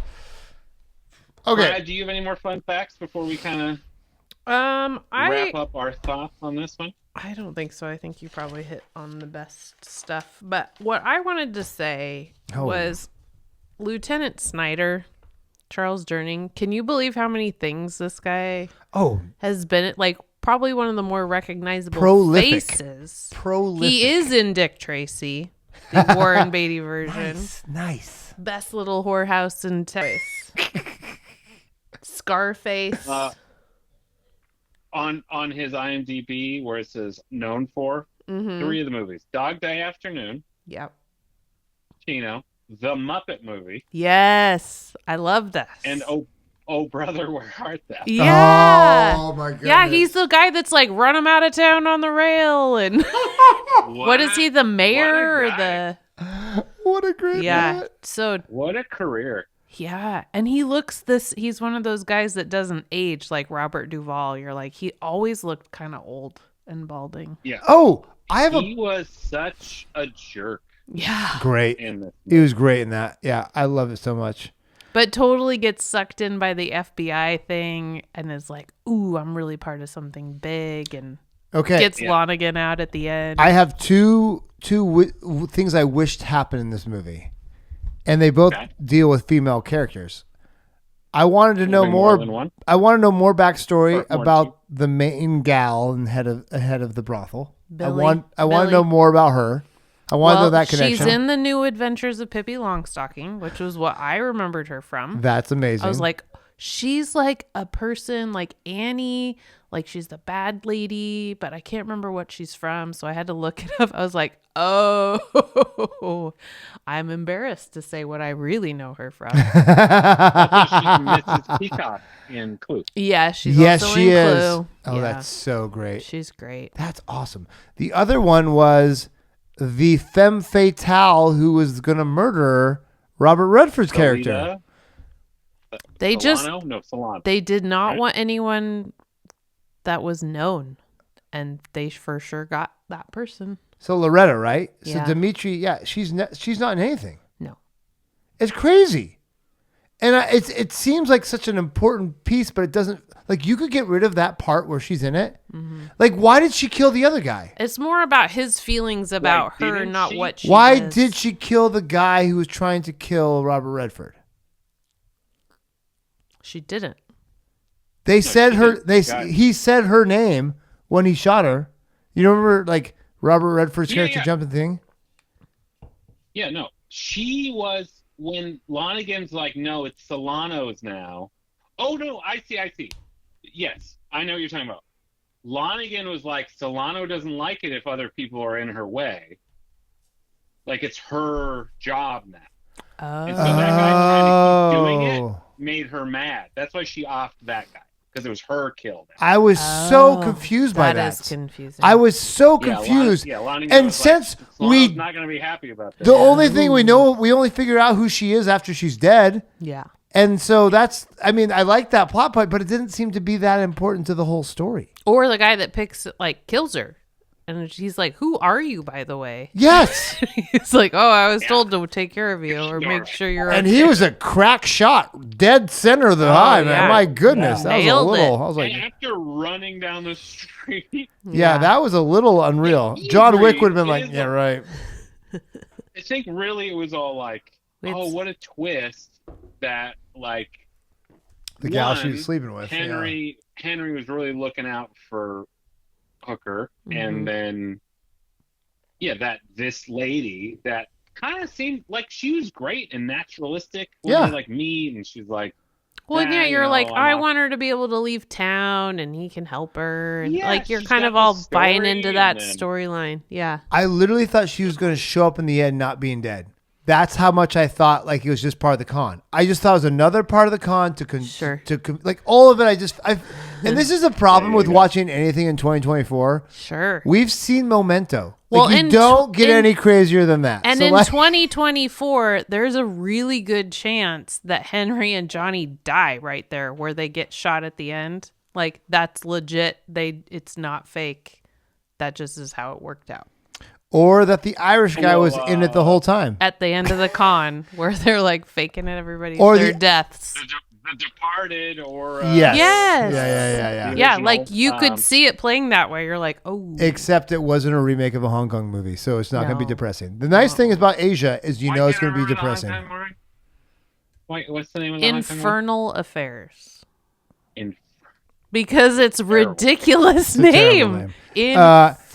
Okay. Brad, do you have any more fun facts before we kind of wrap up our thoughts on this one? I don't think so. I think you probably hit on the best stuff. But what I wanted to say was Lieutenant Snyder, Charles Durning. Can you believe how many things this guy has been like? Probably one of the more recognizable faces. Prolific. He is in Dick Tracy, the Warren Beatty version. Nice. Best little whorehouse in Texas. Scarface. On his IMDb, where it says known for 3 of the movies: Dog Day Afternoon. Yep. Chino, The Muppet Movie. Yes, I love this. And Oh Brother, Where Art Thou? Yeah. Oh my goodness. Yeah, he's the guy that's like run him out of town on the rail and what is he, the mayor or the What a great man. So what a career. Yeah, and he's one of those guys that doesn't age like Robert Duvall. You're like, he always looked kind of old and balding. Yeah. Oh, he was such a jerk. Yeah. Great. He was great in that. Yeah, I love it so much. But totally gets sucked in by the FBI thing and is like, ooh, I'm really part of something big, and gets Lonigan out at the end. I have two things I wished happened in this movie, and they both deal with female characters. I wanted to know more. I want to know more backstory about the main gal and head of the brothel. Billy. I want to know more about her. I want to know that connection. She's in the New Adventures of Pippi Longstocking, which was what I remembered her from. That's amazing. I was like, she's like a person like Annie, like she's the bad lady, but I can't remember what she's from, so I had to look it up. I was like, oh, I'm embarrassed to say what I really know her from. Also, she's Mrs. Peacock in Clue. Yeah, she's Yes, also she in is. Clue. Oh, Yeah, that's so great. she's great. That's awesome. The other one was the femme fatale who was going to murder Robert Redford's character. Lolita, They Solano. they did not Right? want anyone that was known, and they for sure got that person. So Loretta, right? Yeah. So Dimitri, she's not in anything. No. It's crazy. And it seems like such an important piece, but it doesn't. Like, you could get rid of that part where she's in it. Mm-hmm. Like, why did she kill the other guy? It's more about his feelings about her, didn't not she? what she Why does. did she kill the guy who was trying to kill Robert Redford? She didn't. They said she her. didn't. He said her name when he shot her. You remember, like, Robert Redford's character Yeah. jumped the thing? Yeah, no. She was when Lonigan's like, no, it's Solano's now. Oh no, I see. Yes, I know what you're talking about. Lonigan was like, Solano doesn't like it if other people are in her way. Like, it's her job now. Oh. And so that guy trying to keep doing it Oh. made her mad. That's why she offed that guy, because it was her kill. Now. I was so confused by that. That is confusing. I was so Yeah, confused. Lonigan And was since like, we- Solano's not going to be happy about this. The only thing we know, we only figure out who she is after she's dead. Yeah. And so I like that plot point, but it didn't seem to be that important to the whole story. Or the guy that kills her. And she's like, who are you, by the way? Yes. He's like, oh, I was told to take care of you or make sure you're And okay. he was a crack shot, dead center of the eye, man. yeah. My goodness. That was a Nailed little, it. I was like, And after running down the street, yeah, that was a little unreal. Yeah, John easy. Wick would have been like, It is yeah, right. I think really it was all like, oh, what a twist that, like, The gal she one, was sleeping with. Henry was really looking out for Hooker, and then that this lady that kind of seemed like she was great and naturalistic when Yeah. they like meet, and she's like, Well, yeah, you're like, I'm I off. want her to be able to leave town and he can help her. And Yeah, like, you're she's kind got of all this buying story, into that and then- storyline. Yeah. I literally thought she was going to show up in the end not being dead. That's how much I thought like it was just part of the con. I just thought it was another part of the con Sure. like all of it. And this is a problem There you with go. watching anything in 2024. Sure. We've seen Memento. Well, Like, you don't get any crazier than that. And So, in like, 2024, there's a really good chance that Henry and Johnny die right there where they get shot at the end. Like, that's legit. It's not fake. That just is how it worked out. or that the Irish guy was Well, in it the whole time. At the end of the con, where they're like faking it, everybody Or their the- deaths. the Departed, or Yes. Yes. Yeah. Yeah, original, like you could see it playing that way. You're like, oh. Except it wasn't a remake of a Hong Kong movie, so it's not going to be No. depressing. The nice thing about Asia is Why it's can't going to I be remember the Hong depressing. Kong movie? Wait, what's the name of the Hong Kong movie? Infernal Affairs. Because Because it's ridiculous a terrible name. name.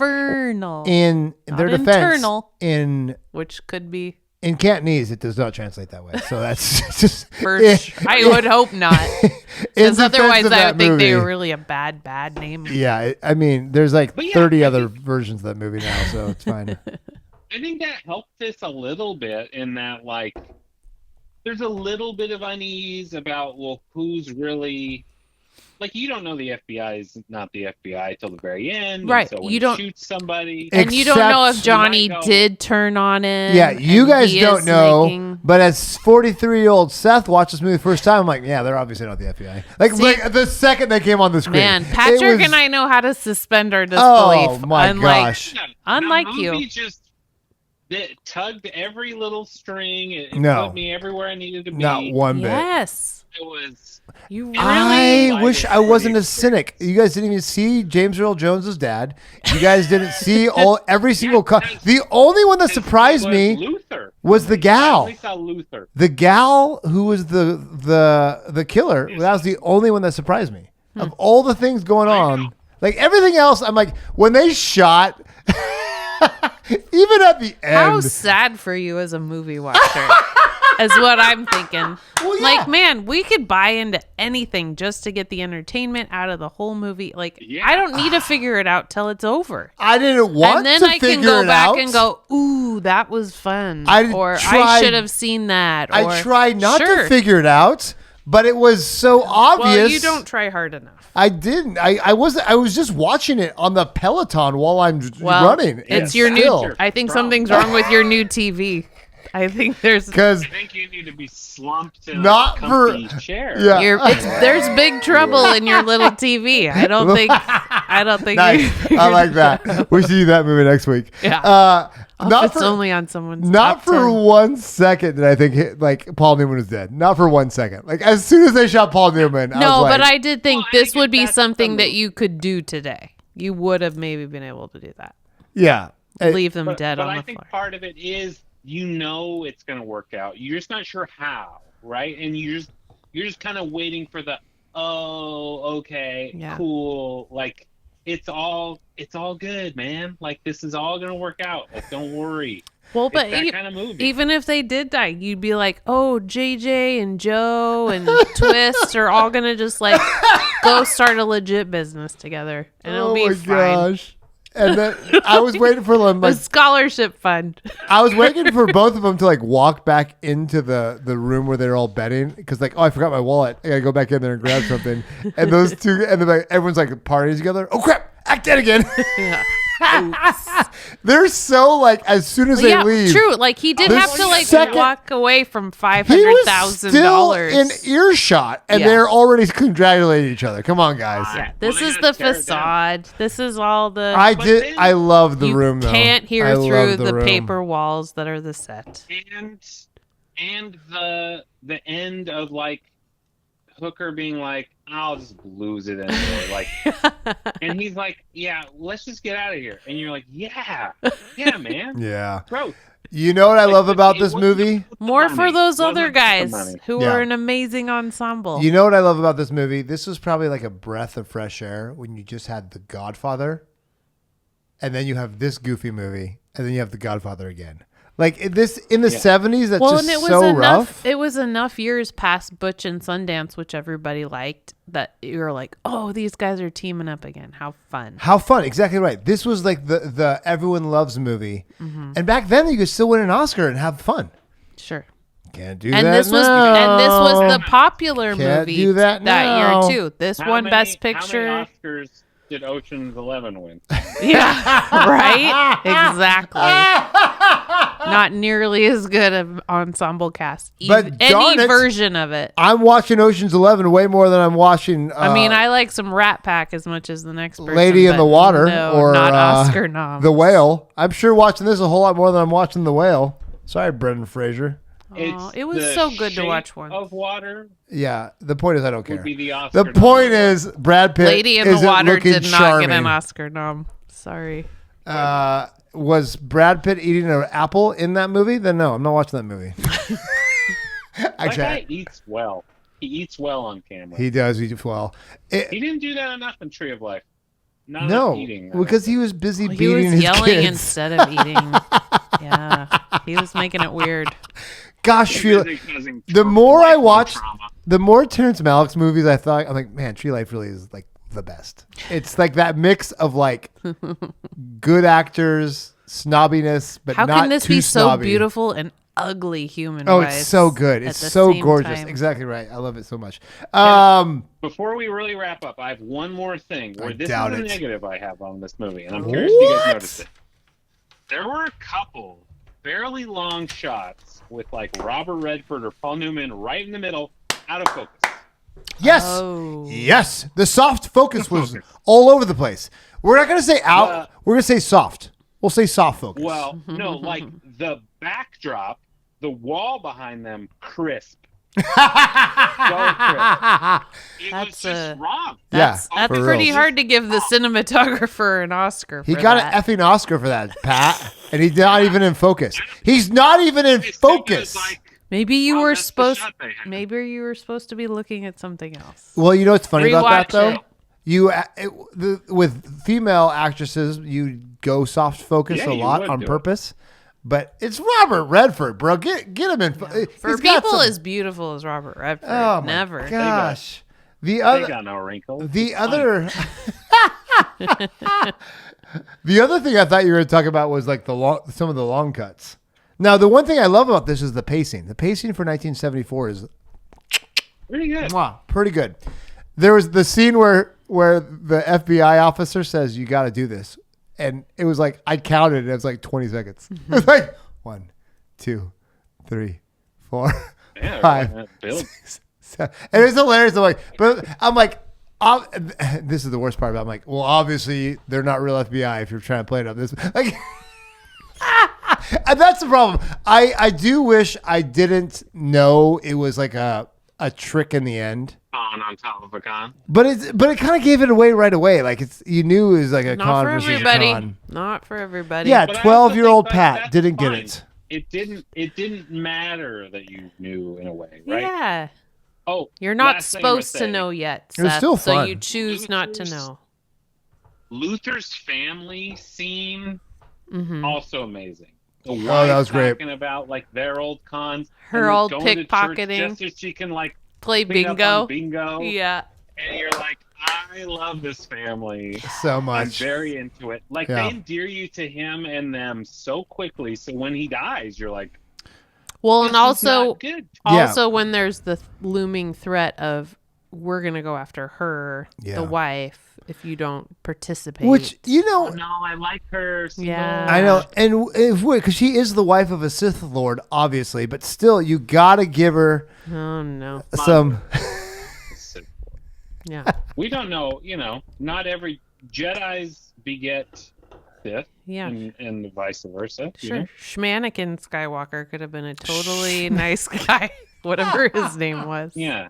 Infernal. In their Not defense, internal. in which could be Cantonese, it does not translate that way. So that's just I would hope not. in Because defense otherwise of I that would think they movie. were really a bad name. Yeah, I mean, there's like But yeah, 30 I other versions of that movie now, so it's fine. I think that helped this a little bit in that, like, there's a little bit of unease about, well, who's really, like, you don't know the FBI is not the FBI till the very end. and Right, so when you don't- shoot somebody. And you don't know if Except- Johnny You might go- did turn on him. Yeah, you and guys he don't is know, making- but as 43-year-old Seth watched this movie the first time, I'm like, yeah, they're obviously not the FBI. Like the second they came on the screen. Man, it Patrick was- and I know how to suspend our disbelief. Oh, my unlike, gosh. Yeah, Unlike the you. movie just it tugged every little string. It No. put me everywhere I needed to be. Not one bit. Yes. It was. You really. I wish I wasn't a Pretty cynic. You guys didn't even see James Earl Jones' dad. You guys didn't see every single the only one that surprised It was me Luther. was the I gal. only saw Luther. The gal who was the killer, that was the only one that surprised me. Of all the things going on, like everything else, I'm like, when they shot, even at the end, How sad for you as a movie watcher. is what I'm thinking. Well, yeah. Like, man, we could buy into anything just to get the entertainment out of the whole movie. Like, I don't need to figure it out till it's over. I didn't want and then to I figure can go it back out. and go, ooh, that was fun. I I should have seen that. Or, I tried not Sure. to figure it out, but it was so obvious. Well, you don't try hard enough. I didn't. I wasn't. I was just watching it on the Peloton while I'm running. It's and your still. new. I think something's wrong with your new TV. I think there's because I think you need to be slumped in Not a comfy for- chair. yeah. there's big trouble in your little TV. I don't think. Nice. I like that. We should do that movie next week. Yeah. Not it's for only on someone's. not top for 10. 1 second did I think like Paul Newman was dead. Not for 1 second. Like as soon as they shot Paul Newman, I No, was like, but I did think Well, I this think would be that's something the that you could do today. You would have maybe been able to do that. yeah. Leave them But, dead but on I the think floor. part of it is it's going to work out. You're just not sure how, right? And you're just kind of waiting for the okay, Yeah. cool, like it's all good, man. Like this is all going to work out. Like don't worry. Well, but It's that kind of movie. even if they did die, you'd be like, oh, JJ and Joe and Twist are all gonna just like go start a legit business together, and it'll be my fine. gosh. And then I was waiting for them. A Like, scholarship fund. I was waiting for both of them to like walk back into the room where they're all betting because like, oh, I forgot my wallet. I gotta go back in there and grab something. And those two, and then like everyone's like partying together. Oh crap! Act dead again. Yeah. They're so like as soon as they Yeah, leave. true. Like he did The have to like second- walk away from He $500,000. was still in earshot, and Yeah. they're already congratulating each other. Come on, guys. Yeah, Well, this they is gotta the tear it down. facade. This is all the. I love the you room though. can't hear I through love the room. paper walls that are the set. And the end of like Hooker being like, I'll just lose it anyway. Like, and he's like, yeah, let's just get out of here. And you're like, yeah, man. Yeah. Growth. You know what I love about It this wasn't movie? about the More for money. those It wasn't other about the guys money. who Yeah. are an amazing ensemble. You know what I love about this movie? This was probably like a breath of fresh air when you just had The Godfather, and then you have this goofy movie, and then you have The Godfather again. Like this in the 70s, that's well, just and it was so enough. rough. It was enough years past Butch and Sundance, which everybody liked, that you were like, "Oh, these guys are teaming up again. How fun!" How fun! Exactly right. This was like the everyone loves movie, Mm-hmm. and back then you could still win an Oscar and have fun. Sure. Can't do And that this was the popular Can't movie do that now. year too. This How won many- Best How Picture. many Oscars did Ocean's 11 win? Yeah, right. Exactly. Not nearly as good of ensemble cast. But darn Any it, version of it. I'm watching Ocean's 11 way more than I'm watching. I mean, I like some Rat Pack as much as the next person. Lady in but the Water no, or not Oscar nom. The Whale. I'm sure watching this a whole lot more than I'm watching The Whale. Sorry, Brendan Fraser. Aw, it was the so good to Shape watch once. Of Water Yeah, the point is I don't care. would be the Oscar. The point is Brad Pitt Lady in the isn't Water looking did not charming. get an Oscar nom. Sorry. Was Brad Pitt eating an apple in that movie? Then no, I'm not watching that movie. That Actually, guy eats well. He eats well on camera. he does eat well. He didn't do that enough in Tree of Life. Not No, enough eating. because he was busy He beating was his yelling kids. instead of eating. Yeah. He was making it weird. Gosh, He's Tree, busy causing the more I life watch, trauma. the more Terrence Malick's movies I thought, I'm like, man, Tree Life really is like the best. It's like that mix of like good actors, snobbiness, but How not can this too be so snobby. beautiful and ugly human Oh, wise it's so good. at It's the so same gorgeous. time? Exactly right. I love it so much. Before we really wrap up, I have one more thing. Where I this doubt is a it. negative I have on this movie, and I'm curious if you guys What? noticed it. There were a couple fairly long shots with like Robert Redford or Paul Newman right in the middle, out of focus. Yes. Oh. Yes. The soft focus was all over the place. We're not going to say out. We're going to say soft. We'll say soft focus. Well, no, like the backdrop, the wall behind them, crisp. So crisp. It was That's just wrong. That's for pretty reals. hard to give the cinematographer an Oscar for He got that. an effing Oscar for that, Pat. And he's not even in focus. He's not even in His thing was focus. like, Maybe you wow, were that's the supposed shot they had. maybe you were supposed to be looking at something else. Well, you know what's funny about that, Rewatch though? it. With female actresses, you go soft focus Yeah, a you lot would on do it. purpose. But it's Robert Redford, bro. Get him in. For He's got people some- as beautiful as Robert Redford, oh my never. gosh. The They other, got no wrinkles. the other, the other thing I thought you were going to talk about was like some of the long cuts. Now, the one thing I love about this is the pacing. The pacing for 1974 is Pretty good. pretty good. There was the scene where the FBI officer says, "You got to do this," and it was like I counted, and it was like 20 seconds. It was like 1, 2, 3, 4, Yeah, 5, build. 6, 7. And it's hilarious. I'm like, this is the worst part about it. I'm like, well, obviously they're not real FBI if you're trying to play it up this. Like, and that's the problem. I do wish I didn't know it was like a trick in the end. On top of a con. But it kind of gave it away right away. Like you knew it was like a Not con for versus a everybody. con. Not for everybody. Yeah, But I also 12-year-old think, Pat that's didn't get fine. it. It didn't matter that you knew in a way, right? Yeah. Oh, You're not last thing I would supposed to say, know yet, It was Seth, still so fun. you choose not to know. Luther's family scene Hmm. also amazing. The wife that was great. talking about like their old cons, Her and, like, old going to church pickpocketing. just so she can like Play clean up bingo. on bingo. Yeah. And you're like, I love this family. So I'm much. very into it. Like Yeah. they endear you to him and them so quickly. So when he dies, you're like, Well, this and is also, not good. Yeah. also when there's the looming threat of we're gonna go after her, Yeah. the wife, if you don't participate. Which, you Oh know, no, I like her. So Yeah. I know, and if because she is the wife of a Sith Lord, obviously, but still, you gotta give her Oh no. some. Yeah. We don't know. You know, not every Jedi's beget Sith, Yeah. and vice versa. you Sure. know? Schmanakin Skywalker could have been a totally nice guy, whatever his name was. Yeah.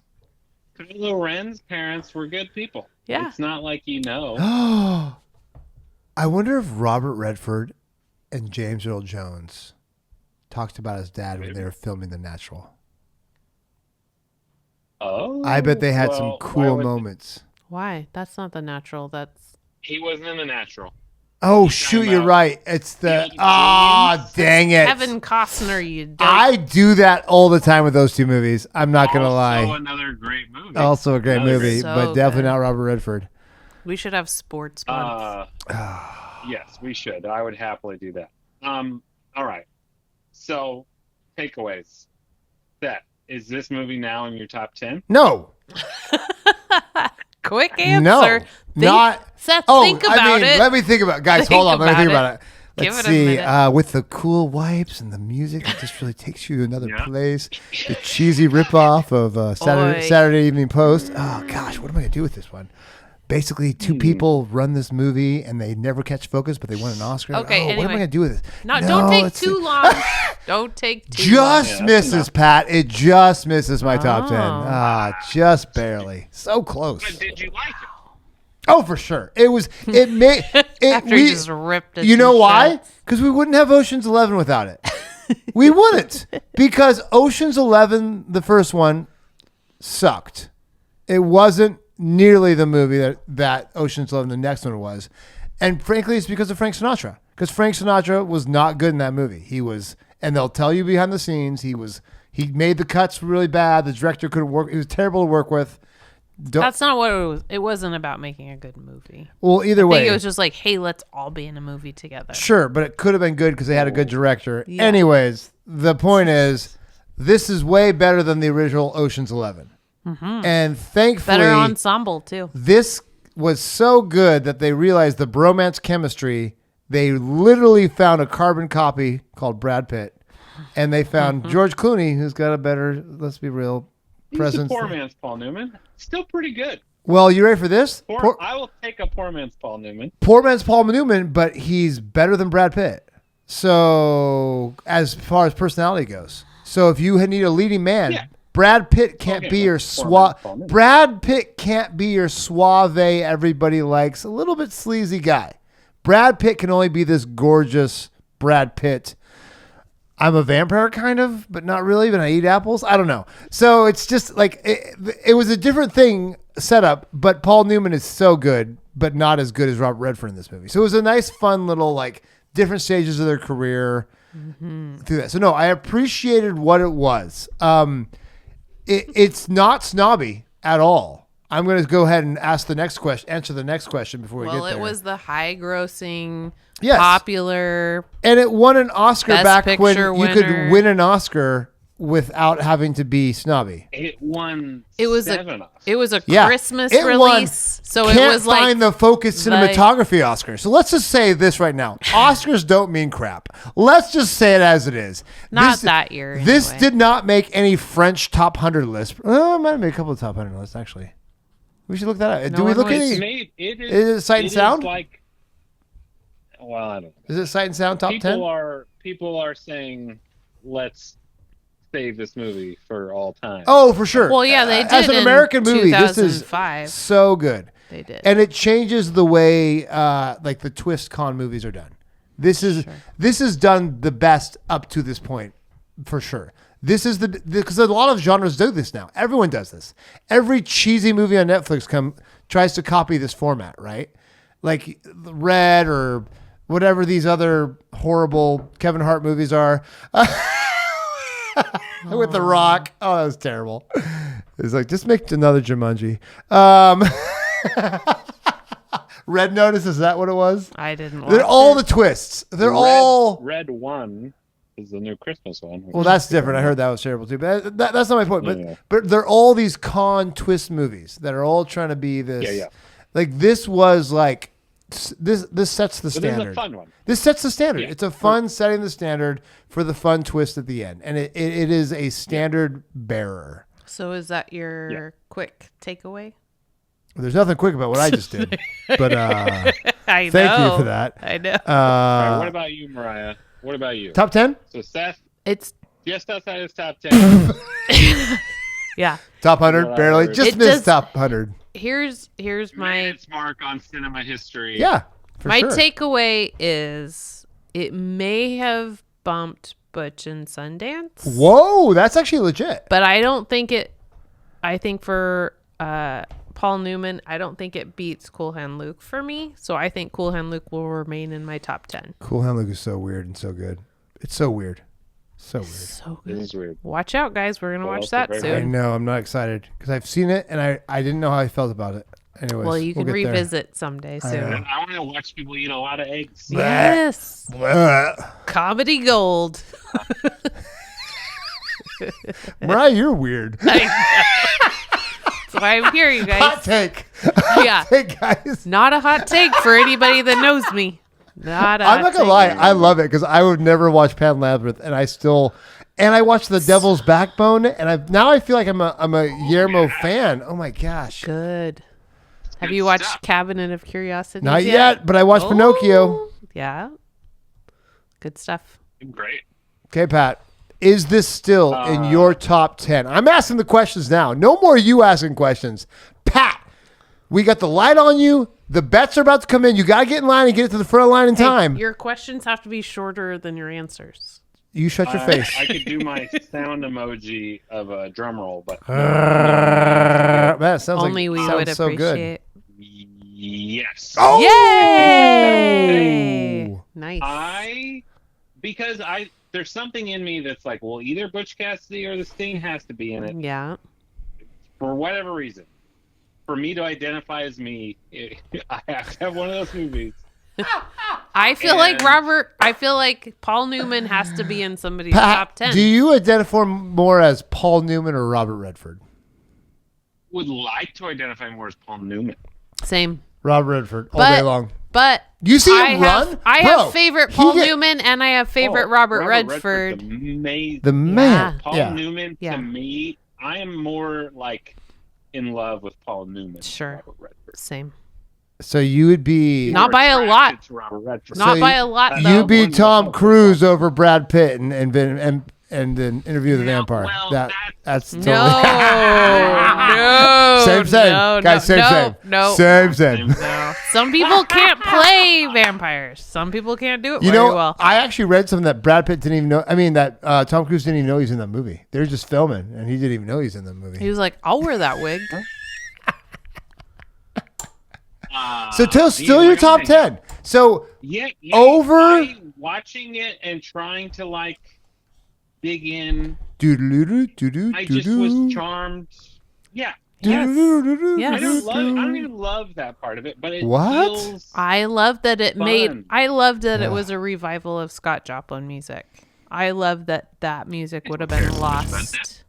Kylo Ren's parents were good people. Yeah. It's not like you know. I wonder if Robert Redford and James Earl Jones talked about his dad when they were filming The Natural. Oh. I bet they had some well, why cool would- moments. Why? That's not the natural. That's He wasn't in The Natural. Oh, You're shoot, talking you're about right. It's the. the Ah, dang it. Kevin Costner. You don't. I do that all the time with those two movies. I'm not going to Also lie. another great movie. Also a great Another movie, So but definitely good. not Robert Redford. We should have sports month. Yes, we should. I would happily do that. All right. So, takeaways. Seth, is this movie now in your top 10? No. Quick answer. No. Not. Seth, Oh, think about it. Let me think about it. Guys, Think hold on. Let me think about about it. Give Let's it a see. minute. With the cool wipes and the music, it just really takes you to another Yeah. place. The cheesy ripoff of Oi. Saturday Evening Post. Oh, gosh. What am I going to do with this one? Basically, two people run this movie and they never catch focus, but they won an Oscar. Okay, What am I anyway. going to do with this? No, don't take let's too see. long. Don't take too Just Yeah, misses, enough. Pat. It just misses my top 10. Oh. Just barely. So close. But did you like it? Oh, for sure. It was. It made. long. It, After you just ripped it. you know to why? shreds. Because we wouldn't have Ocean's 11 without it. We wouldn't. Because Ocean's 11, the first one, sucked. It wasn't nearly the movie that Ocean's 11, the next one, was. And frankly, it's because of Frank Sinatra. Because Frank Sinatra was not good in that movie. He was, and they'll tell you behind the scenes, he made the cuts really bad. The director couldn't work. He was terrible to work with. That's not what it was. It wasn't about making a good movie. Well, either I way. think it was just like, hey, let's all be in a movie together. Sure, but it could have been good because they had a good director. Yeah. Anyways, the point is, this is way better than the original Ocean's 11. And thankfully, Better ensemble too. this was so good that they realized the bromance chemistry. They literally found a carbon copy called Brad Pitt, and they found George Clooney, who's got a better, let's be real, He's presence. a poor man's Paul Newman. Still pretty good. Well, you ready for this? I will take a poor man's Paul Newman. Poor man's Paul Newman, but he's better than Brad Pitt. So, as far as personality goes, so if you need a leading man, Yeah. Brad Pitt can't Okay, be your that's poor man's Paul Newman. Brad Pitt can't be your suave, everybody likes, a little bit sleazy guy. Brad Pitt can only be this gorgeous Brad Pitt. I'm a vampire kind of, but not really, but I eat apples. I don't know. So it's just like, it was a different thing set up, but Paul Newman is so good, but not as good as Robert Redford in this movie. So it was a nice, fun little, like, different stages of their career. through that. So no, I appreciated what it was. It's not snobby at all. I'm going to go ahead and answer the next question before we get there. Well, it was the high-grossing, Yes. popular. And it won an Oscar Best back when Picture you could winner. win an Oscar without having to be snobby. It won It was 7 Oscars. It was a Yeah. Christmas It won release, so Can't it was like find the Focus like- Cinematography Oscar. So let's just say this right now. Oscars don't mean crap. Let's just say it as it is. Not that year, This anyway. did not make any French top 100 list. Oh, it might have made a couple of top 100 lists, actually. We should look that up. Do we one look at was- it? It Is it Sight and Sound? Like, well, I don't know. Is it Sight and Sound top 10? People are saying, let's save this movie for all time. Oh, for sure. Well, yeah, they did. As an in American movie, this is 2005. so good. They did. And it changes the way like the twist con movies are done. This is done the best up to this point, for sure. This is because a lot of genres do this now. Everyone does this. Every cheesy movie on Netflix tries to copy this format, right? Like Red or whatever these other horrible Kevin Hart movies are. With The Rock. Oh, that was terrible. It's like, just make another Jumanji. Red Notice, is that what it was? I didn't watch They're all it. the twists. They're all... Red 1 is the new Christmas one. Well, that's different. I heard that was terrible too. But that's not my point. Yeah. But they're all these con twist movies that are all trying to be this. Yeah. Like this was like this sets the But standard. this is a fun one. This sets the standard. Yeah. It's a fun setting the standard for the fun twist at the end, and it is a standard bearer. So is that your quick takeaway? There's nothing quick about what I just did, but I know. thank you for that. I know. All right, what about you, Mariah? What about you? Top 10? So Seth, It's just outside his top 10. yeah. Top 100, Well, barely. it Just just- missed top 100. Here's Made my its mark on cinema history. Yeah, for my sure. takeaway is it may have bumped Butch and Sundance. Whoa, that's actually legit. But I don't think it. I think for Paul Newman, I don't think it beats Cool Hand Luke for me. So I think Cool Hand Luke will remain in my top 10. Cool Hand Luke is so weird and so good. It's so weird. So weird. So This good. is weird. Watch out, guys. We're gonna Well, watch also that very I soon. know. I'm not excited because I've seen it and I didn't know how I felt about it. Anyways, Well, you can we'll get there. revisit someday soon. know. I want to watch people eat a lot of eggs. Yes. Blah. Comedy gold. Mariah, you're weird. That's why I'm here, you Hot guys. take. Yeah. Hey guys. Not a hot take for anybody that knows me. Not a I'm hot not gonna take. lie. I love it because I would never watch Pan Labyrinth, and I watched The Devil's Backbone, and I feel like I'm a Guillermo fan. Oh my gosh. Good. Have good you watched stuff. Cabinet of Curiosities Not yet, but I watched Oh, Pinocchio. Yeah. Good stuff. Great. Okay, Pat. Is this still in your top 10? I'm asking the questions now. No more you asking questions. Pat, we got the light on you. The bets are about to come in. You got to get in line and get it to the front line in Hey, time. your questions have to be shorter than your answers. You shut your face. I could do my sound emoji of a drum roll, but Man, it sounds Only like, we sounds would so appreciate. yes. Oh! Yay! Nice. Because there's something in me that's like, well, either Butch Cassidy or the Sting has to be in it Yeah. for whatever reason. For me to identify as me, I have to have one of those movies. I feel like And- Paul Newman has to be in somebody's Pat, top 10. do you identify more as Paul Newman or Robert Redford? Would like to identify more as Paul Newman. Same. Robert Redford all But- day long. But You see I him have, run? I Bro, have favorite he Paul get- Newman and I have favorite Robert Redford. Redford's amazing. The man. Paul Yeah. Newman, Yeah. to me, I am more like in love with Paul Newman. Sure. Than Robert Redford. Same. So you would be Not by a Attracted lot. to Robert Redford. Not So by a lot, you- though. you'd be One Tom without Cruise over Brad Pitt and then Interview with the No, Vampire. well, That's totally No, no, same. no, Guys, no, same. no, Same. no. Some people can't play vampires. Some people can't do it You very know, well. I actually read something that Brad Pitt didn't even know. I mean, that Tom Cruise didn't even know he's in that movie. They were just filming, and he didn't even know he's in that movie. He was like, "I'll wear that wig." So still your top 10. So Yeah, Over? watching it and trying to like dig in. I just was charmed. Yeah. Yes. I don't even love that part of it, but it feels I love that it fun. it was a revival of Scott Joplin music. I love that music would have been lost.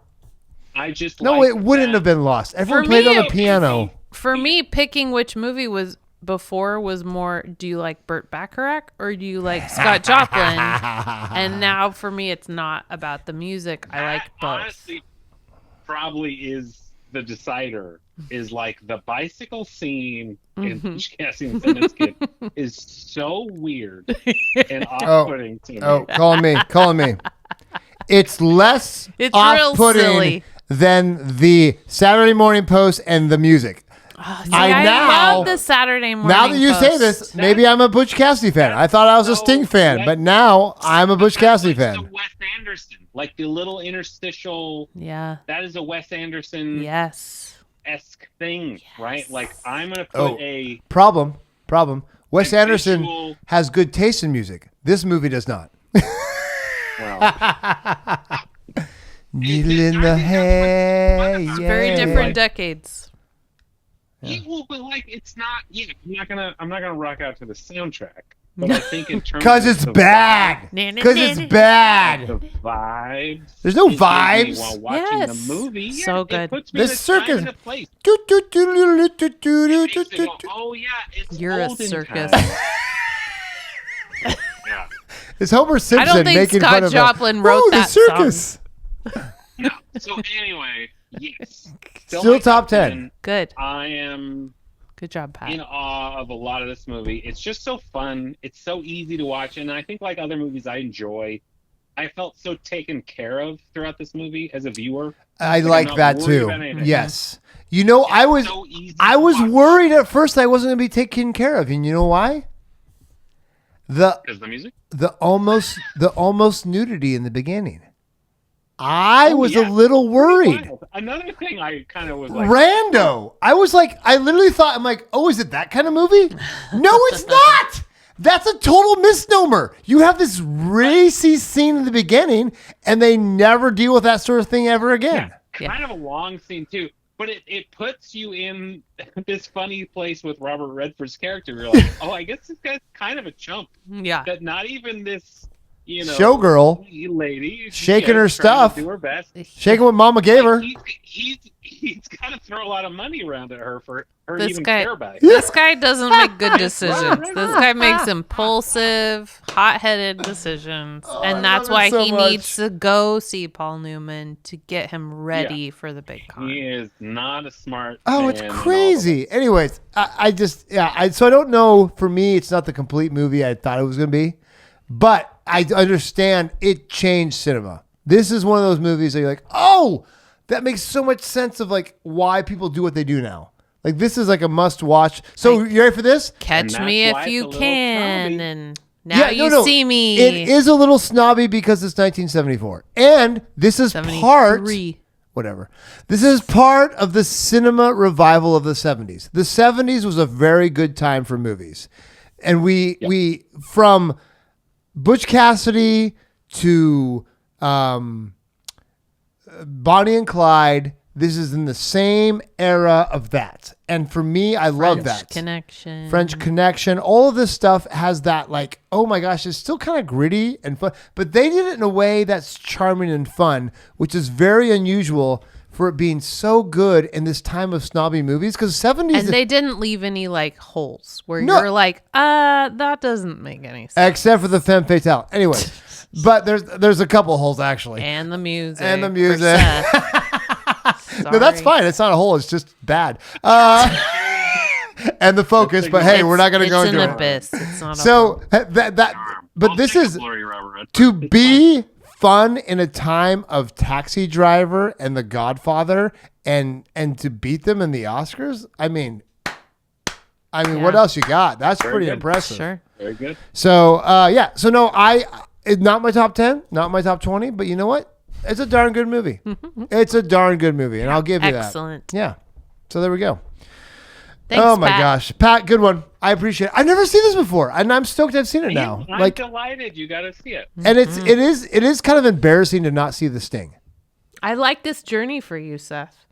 I just No, it wouldn't have been lost. Everyone played on the piano. For me, picking which movie was before was more, do you like Burt Bacharach or do you like Scott Joplin? And now for me, it's not about the music. I like both. Honestly, probably is the decider. Is like the bicycle scene in Butch Cassidy and Sundance Kid is so weird and off-putting to me. Oh, calling me. It's less It's real off-putting silly. than the Saturday Morning Post and the music. I love the Saturday Morning Now that you say Post. this, maybe I'm a Butch Cassidy fan. I thought I was a Sting fan, but now I'm a Butch Cassidy That's fan. the Wes Anderson, like the little interstitial. Yeah. That is a Wes Anderson Yes. esque thing, right? Like I'm gonna put a Problem. Wes an Anderson visual- has good taste in music. This movie does not. well, Needle in the hay. It's Very yeah. different decades. yeah, well, but like it's not. Yeah, I'm not gonna rock out to the soundtrack. But I think in terms Because of it's the bad. Because it's vibe, the bad. vibes. There's no it gives me vibes. while watching Yes. the movie. So Yeah, good. It puts me The in a circus. time and a place. It makes me go, oh yeah, it's You're a olden circus. times. Yeah. It's Homer Simpson I don't think making Scott fun of Joplin wrote the that circus. Yeah. So anyway, yes. Still my top 10. Good. I am Good job, Pat. in awe of a lot of this movie. It's just so fun. It's so easy to watch, and I think like other movies I enjoy. I felt so taken care of throughout this movie as a viewer. I I'm like not that worried too. about anything. Yes. You know, I was So easy I to was watch. worried at first I wasn't going to be taken care of, and you know why? Because the music. The almost nudity in the beginning. I was yeah. a little worried. Wild. Another thing I kind of was like, Rando. I was like, I literally thought, I'm like, oh, is it that kind of movie? No, it's not. That's a total misnomer. You have this racy scene in the beginning, and they never deal with that sort of thing ever again. kind of a long scene too. But it puts you in this funny place with Robert Redford's character. You're like, oh, I guess this guy's kind of a chump. Yeah. That not even this, Showgirl. lady Shaking her trying to stuff. do her best. Shaking what Mama gave her. He's got to throw a lot of money around at her for her to This even guy- care about it. This guy doesn't make good decisions. This guy makes impulsive, hot-headed decisions, and that's love it why so he much. needs to go see Paul Newman to get him ready for the big con. He is not a smart. Oh, it's man at all. crazy. Anyways, so I don't know. For me, it's not the complete movie I thought it was going to be, but I understand it changed cinema. This is one of those movies that you're like, oh, that makes so much sense of like why people do what they do now. Like this is like a must watch. So you ready for this? Catch And me that's why if it's a you little can, snobby. and now see me. It is a little snobby because it's 1974, and this is part. 73. Whatever. This is part of the cinema revival of the 70s. The 70s was a very good time for movies. And we from Butch Cassidy to Bonnie and Clyde, this is in the same era of that. And for me, I love that. French Connection. All of this stuff has that like, oh my gosh, it's still kind of gritty and fun. But they did it in a way that's charming and fun, which is very unusual for it being so good in this time of snobby movies. Because 70s... And they didn't leave any like holes where No. you're like, that doesn't make any sense. except for the femme fatale. Anyway, but there's a couple holes actually. And the music. And the for music. Seth. No, that's Sorry. fine. It's not a hole. It's just bad. And the focus. But hey, we're not going to go It's into an it. abyss. It's not So that. But I'll this take a is blurry Robert Redford. to be fun in a time of Taxi Driver and The Godfather, and to beat them in the Oscars. I mean, what else you got? That's Very pretty good. impressive. Sure. Very good. So So no, it's not my top 10, not my top 20. But you know what? It's a darn good movie. It's a darn good movie, and I'll give you that. Excellent. Yeah. So there we go. Thanks, Oh my Pat. gosh, Pat, good one. I appreciate it. I've never seen this before, and I'm stoked I've seen it now. I'm delighted you got to see it. And it is kind of embarrassing to not see The Sting. I like this journey for you, Seth.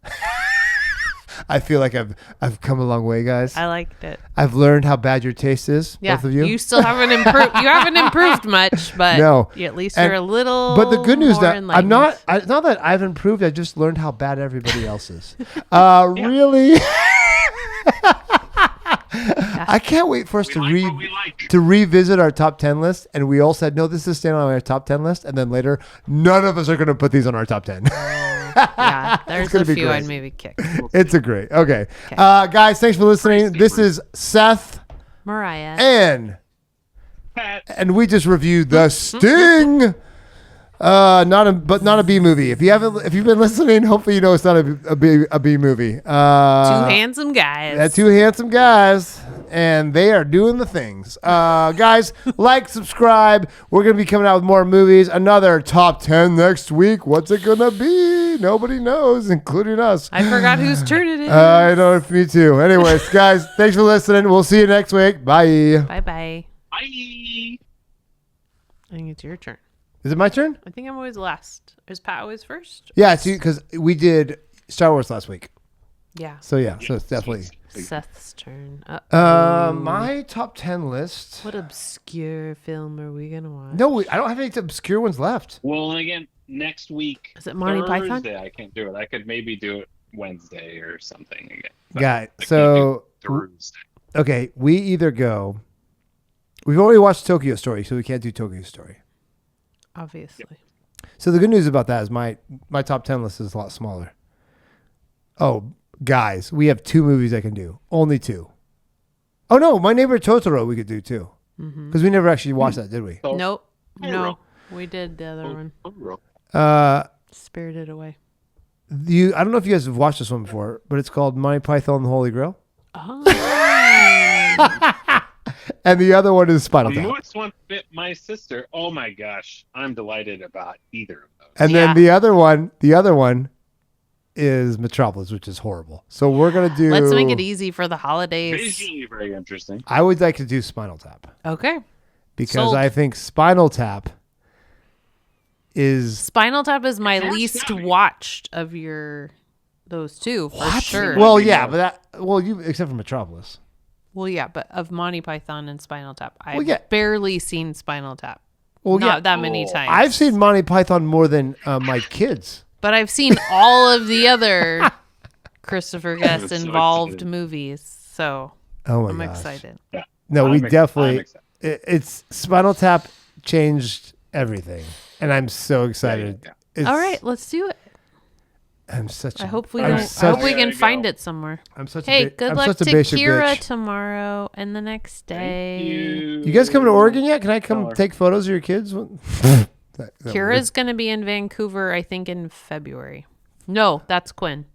I feel like I've come a long way, guys. I liked it. I've learned how bad your taste is, Yeah, both of you. You still haven't improved. You haven't improved much, but No. at least And- you're a little. But the good news more that enlightened. it's not that I've improved. I just learned how bad everybody else is. Really. I can't wait for us to revisit our top 10 list. And we all said, no, this is staying on our top 10 list. And then later, none of us are going to put these on our top 10. Yeah, there's gonna a be few great. I'd maybe kick. It's a great. Okay. Guys, thanks for listening. This is Seth Mariah. and Pat. we just reviewed The Sting. Not a B movie. If you've been listening, hopefully you know it's not a B movie. Two handsome guys. Two handsome guys, and they are doing the things. Guys, like, subscribe. We're gonna be coming out with more movies. Another top 10 next week. What's it gonna be? Nobody knows, including us. I forgot whose turn it is. I know, me too. Anyways, guys, thanks for listening. We'll see you next week. Bye. Bye bye. Bye. I think it's your turn. Is it my turn? I think I'm always last. Is Pat always first? Yeah, it's because we did Star Wars last week. Yeah. So yeah, so it's definitely Seth's turn. my top 10 list. What obscure film are we gonna watch? No, I don't have any obscure ones left. Well, and again, next week. Is it Monty Python? Thursday, I can't do it. I could maybe do it Wednesday or something again. but Guy, I can't so do Thursday. okay, we either go. We've already watched Tokyo Story, so we can't do Tokyo Story. Obviously. So the good news about that is my top 10 list is a lot smaller. Oh, guys, we have 2 movies I can do. Only 2. Oh no, My Neighbor Totoro we could do too, because we never actually watched that, did we? So, Nope. Totoro. No. We did the other one. Totoro. Spirited Away. I don't know if you guys have watched this one before, but it's called Monty Python and the Holy Grail, Oh. and the other one is Spinal The Tap. newest one fit my sister. Oh my gosh, I'm delighted about either of those. And Yeah. then the other one is Metropolis, which is horrible. So we're gonna do. Let's make it easy for the holidays. Visually very interesting. I would like to do Spinal Tap Okay. because Sold. I think Spinal Tap is Spinal Tap is my It's least not- watched of those 2 for sure. well, yeah, but you except for Metropolis. Well, yeah, but of Monty Python and Spinal Tap, I've Well, yeah. barely seen Spinal Tap. Well, Not yeah, that many times. I've seen Monty Python more than my kids. But I've seen all of the other Christopher Guest so involved excited. movies, so Oh my I'm gosh. excited. No, we I'm definitely. excited. It's Spinal Tap changed everything, and I'm so excited. Yeah. It's- All right, let's do it. I'm such. I hope we I'm can. I such- hope we There can you find go. it somewhere. I'm such. Hey, a good I'm luck such to a basic Kira bitch. tomorrow and the next day. Thank you. You guys coming to Oregon yet? Can I come Dollar. take photos of your kids? That Kira's going to be in Vancouver, I think, in February. No, that's Quinn.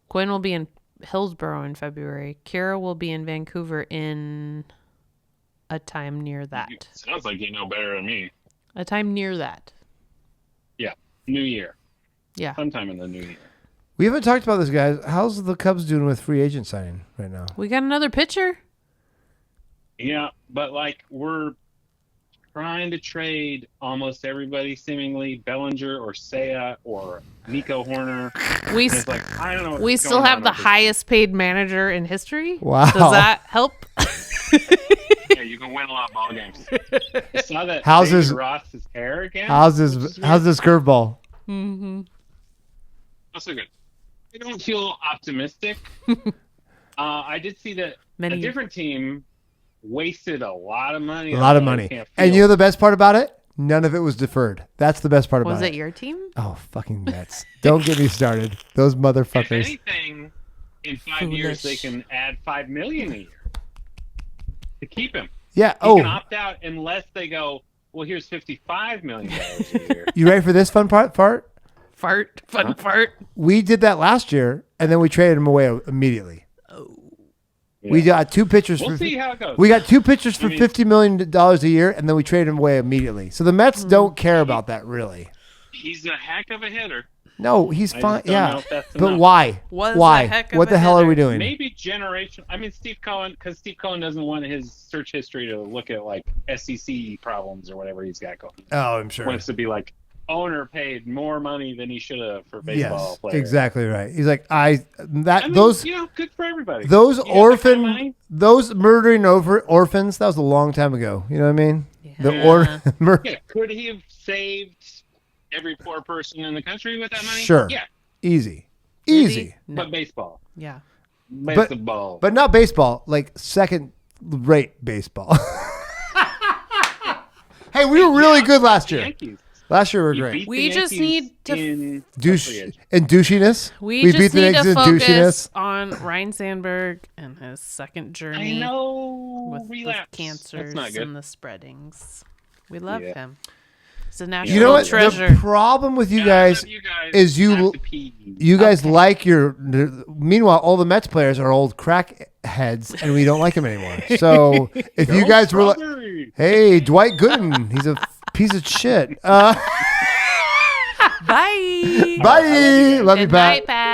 Quinn will be in Hillsborough in February. Kira will be in Vancouver in a time near that. Sounds like you know better than me. A time near that. Yeah, New Year. Yeah. Sometime in the New Year. We haven't talked about this, guys. How's the Cubs doing with free agent signing right now? We got another pitcher. Yeah, but like we're trying to trade almost everybody, seemingly Bellinger or Seiya or Nico Horner. We And it's like I don't know. we what's still going have on the over highest paid manager in history. Wow. Does that help? there. Yeah, you can win a lot of ball games. You saw that How's David his- Ross's hair again? How's this Which is curveball? Mm-hmm. Not so good. I don't feel optimistic. I did see that a different team wasted a lot of money. A lot of on money. Camp And Field. you know the best part about it? None of it was deferred. That's the best part about Was it. it your team? Oh, fucking Mets. Don't get me started. Those If motherfuckers. anything, in 5 years they Foolish. can add $5 million a year to keep him. Yeah. He can Oh, opt out unless they go, well, here's $55 million a year. you ready for this fun part? Fart. We did that last year, and then we traded him away immediately. We Yeah. got 2 pitchers We'll for. see how it goes. We got 2 pitchers for I mean- $50 million a year, and then we traded him away immediately. So the Mets don't care about that really. He's a heck of a hitter. No, he's I fine. just don't know Yeah, if that's but enough. why? Was a Why? heck of What a the hell are hitter. we doing? Maybe generation. I mean, Steve Cohen, because Steve Cohen doesn't want his search history to look at like SEC problems or whatever he's got going. Oh, I'm sure. Wants to be like, owner paid more money than he should have for baseball Yes, players. exactly right. He's like, I mean, those good for everybody. those You got that kind of orphan money? those murdering over orphans. That was a long time ago. You know what I mean? The Yeah. Yeah, could he have saved every poor person in the country with that money? Sure. Yeah, easy, Did he? easy, No. but baseball. Yeah. Baseball. but not baseball. Like second-rate baseball. Hey, we were really good last year. Yankees. Last year we were You great. beat the We just Yankees need to in Douche Redford. and douchiness. We beat just the need Yankees to in focus douchiness. on Ryan Sandberg and his second journey I know. with Relapse. the cancers That's not good. and the spreadings. We love Yeah. him. He's a national You know what? treasure. The problem with you Yeah, I guys love you guys is you have to pee. you guys like your. Meanwhile, all the Mets players are old crack heads, and we don't like them anymore. So if you Go guys were like, Strawberry. "Hey, Dwight Gooden, he's a piece of shit." Bye. Bye. Love you, Good Pat. night, Pat.